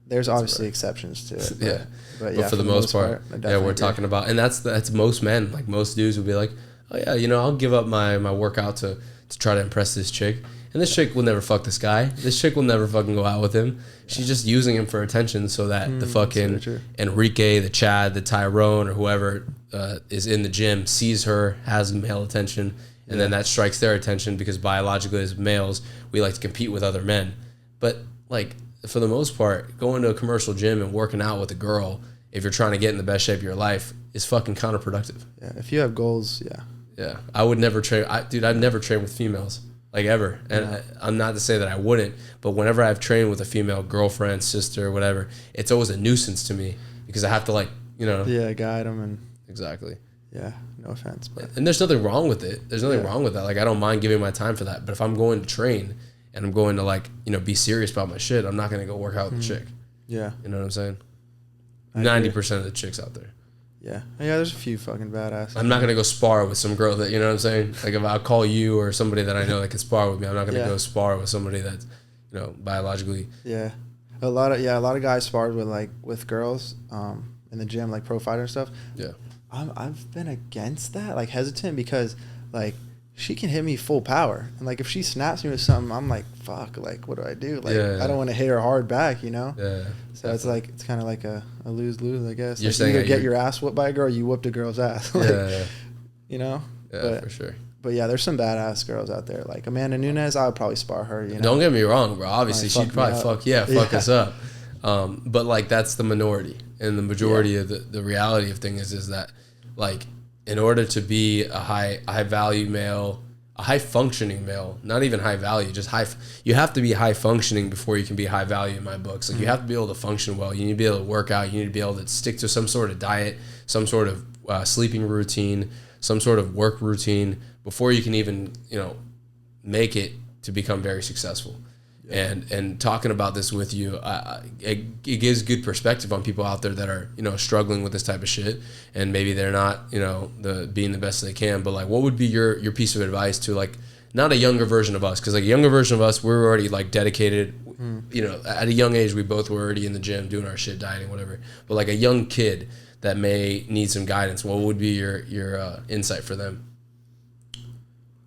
[SPEAKER 1] there's obviously exceptions to it.
[SPEAKER 2] Yeah. But for the most part we're talking about, and that's most men. Like most dudes would be like, oh yeah, you know, I'll give up my workout to try to impress this chick. And this chick will never fuck this guy. This chick will never fucking go out with him. She's just using him for attention so that the fucking Enrique, the Chad, the Tyrone, or whoever is in the gym sees her, has male attention, and then that strikes their attention because biologically as males, we like to compete with other men. But like for the most part, going to a commercial gym and working out with a girl, if you're trying to get in the best shape of your life, is fucking counterproductive.
[SPEAKER 1] Yeah, if you have goals,
[SPEAKER 2] Yeah, I would never train. I've never trained with females. Like ever. And I'm not to say that I wouldn't, but whenever I've trained with a female girlfriend, sister, whatever, it's always a nuisance to me because I have to like, you know.
[SPEAKER 1] Yeah, guide them and.
[SPEAKER 2] Exactly.
[SPEAKER 1] Yeah, no offense. But.
[SPEAKER 2] And there's nothing wrong with it. There's nothing wrong with that. Like I don't mind giving my time for that. But if I'm going to train and I'm going to like, you know, be serious about my shit, I'm not going to go work out with a chick.
[SPEAKER 1] Yeah.
[SPEAKER 2] You know what I'm saying? 90% of the chicks out there.
[SPEAKER 1] Yeah, there's a few fucking badasses.
[SPEAKER 2] I'm not going to go spar with some girl that, you know what I'm saying? Like if I call you or somebody that I know that can spar with me, I'm not going to go spar with somebody that's, you know, biologically.
[SPEAKER 1] Yeah. A lot of guys sparred with girls in the gym, like pro fighter and stuff.
[SPEAKER 2] Yeah.
[SPEAKER 1] I've been against that, like hesitant because like she can hit me full power. And like if she snaps me with something, I'm like, fuck, like what do I do? Like I don't want to hit her hard back, you know?
[SPEAKER 2] Yeah.
[SPEAKER 1] So it's kind of like a lose-lose, I guess.
[SPEAKER 2] You're
[SPEAKER 1] like
[SPEAKER 2] saying
[SPEAKER 1] either get your ass whooped by a girl, you whooped a girl's ass. Like, you know?
[SPEAKER 2] Yeah, for sure.
[SPEAKER 1] But yeah, there's some badass girls out there. Like Amanda Nunes, I would probably spar her, you know?
[SPEAKER 2] Don't get me wrong, bro. Obviously, she'd probably fuck us up. But like that's the minority. And the majority of the reality of things is that like in order to be a high value male, a high functioning male, not even high value, just you have to be high functioning before you can be high value in my books. Like you have to be able to function well. You need to be able to work out. You need to be able to stick to some sort of diet, some sort of sleeping routine, some sort of work routine before you can even, you know, make it to become very successful. Yeah. And talking about this with you, it gives good perspective on people out there that are, you know, struggling with this type of shit, and maybe they're not, you know, being the best they can. But like, what would be your piece of advice to like not a younger version of us? Because like a younger version of us, we're already like dedicated. You know, at a young age, we both were already in the gym doing our shit, dieting, whatever. But like a young kid that may need some guidance, what would be your insight for them?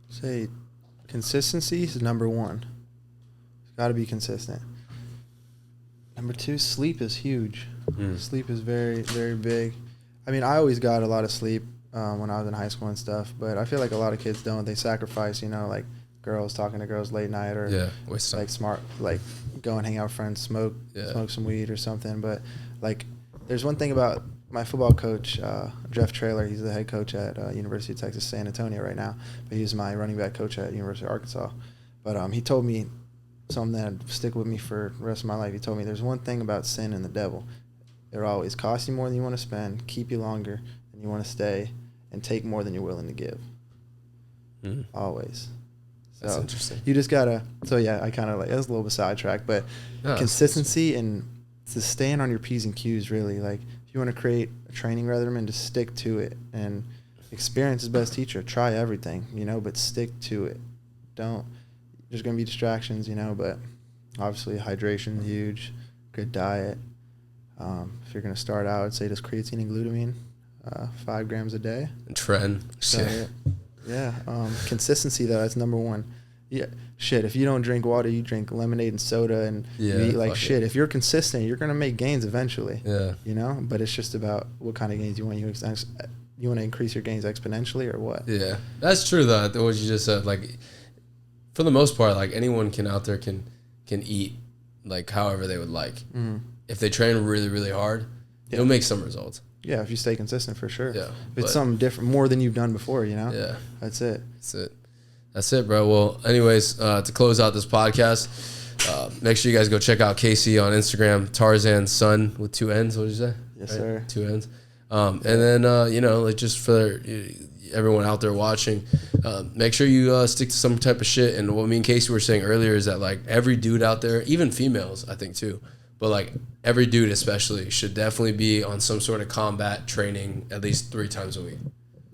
[SPEAKER 1] Say, consistency is number one. Got to be consistent. Number two, sleep is huge. Sleep is very, very big. I mean, I always got a lot of sleep when I was in high school and stuff, but I feel like a lot of kids don't. They sacrifice, you know, like girls talking to girls late night or like smart, like go and hang out with friends, smoke some weed or something. But like, there's one thing about my football coach, Jeff Traylor. He's the head coach at University of Texas San Antonio right now, but he's my running back coach at University of Arkansas. But he told me something that'd stick with me for the rest of my life. He told me there's one thing about sin and the devil. It'll always cost you more than you want to spend, keep you longer than you want to stay, and take more than you're willing to give. Always. So
[SPEAKER 2] that's interesting.
[SPEAKER 1] You just gotta. So yeah, I kind of like that's a little bit sidetracked, but consistency and it's staying on your P's and Q's, really. Like, if you want to create a training regimen, just stick to it. And experience is best teacher. Try everything, but stick to it. There's going to be distractions, but obviously hydration is huge, good diet. If you're going to start out, I'd say just creatine and glutamine, 5 grams a day.
[SPEAKER 2] And trend.
[SPEAKER 1] Shit. Yeah. Consistency, though, that's number one. Yeah. Shit, if you don't drink water, you drink lemonade and soda and you eat like shit. If you're consistent, you're going to make gains eventually.
[SPEAKER 2] Yeah.
[SPEAKER 1] But it's just about what kind of gains you want. You want to increase your gains exponentially or what?
[SPEAKER 2] Yeah. That's true, though. What you just said, like, for the most part, like, anyone out there can eat, like, however they would like. Mm-hmm. If they train really, really hard, you'll make some results.
[SPEAKER 1] Yeah, if you stay consistent, for sure.
[SPEAKER 2] Yeah.
[SPEAKER 1] If it's something different, more than you've done before,
[SPEAKER 2] Yeah.
[SPEAKER 1] That's it.
[SPEAKER 2] That's it, bro. Well, anyways, to close out this podcast, make sure you guys go check out Kasey on Instagram, Tarzan's son with 2 N's. What did you say?
[SPEAKER 1] Yes, sir.
[SPEAKER 2] 2 N's. And then, like, just for everyone out there watching, make sure you stick to some type of shit. And what me and Kasey were saying earlier is that, like, every dude out there, even females, I think too, but, like, every dude especially should definitely be on some sort of combat training at least 3 times a week.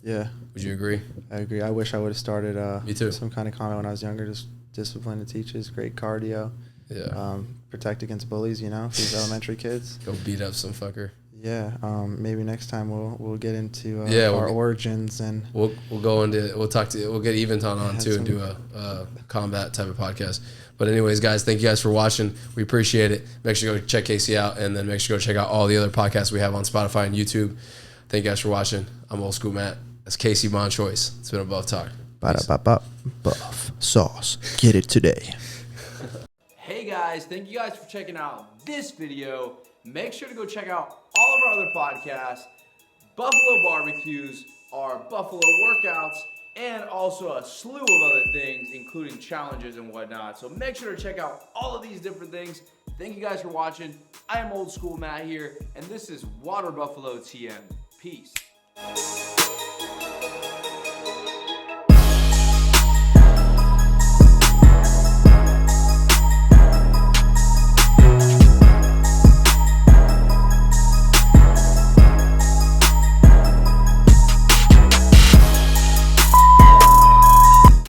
[SPEAKER 1] Yeah.
[SPEAKER 2] Would you agree?
[SPEAKER 1] I agree. I wish I would have started
[SPEAKER 2] Me too.
[SPEAKER 1] some kind of combat when I was younger. Just discipline to teachers, great cardio.
[SPEAKER 2] Yeah.
[SPEAKER 1] Protect against bullies, for these elementary kids.
[SPEAKER 2] Go beat up some fucker.
[SPEAKER 1] Yeah. Maybe next time we'll get into our origins and
[SPEAKER 2] we'll get Eventon on too and do a combat type of podcast. But anyways, guys, thank you guys for watching. We appreciate it. Make sure you go check Kasey out, and then make sure you go check out all the other podcasts we have on Spotify and YouTube. Thank you guys for watching. I'm Old School Matt. That's Kasey Montrois. It's been a Buff Talk.
[SPEAKER 1] Buff sauce. Get it today.
[SPEAKER 4] Hey guys, thank you guys for checking out this video. Make sure to go check out all of our other podcasts, Buffalo Barbecues, our Buffalo Workouts, and also a slew of other things, including challenges and whatnot. So make sure to check out all of these different things. Thank you guys for watching. I am Old School Matt here, and this is Water Buffalo TM. Peace.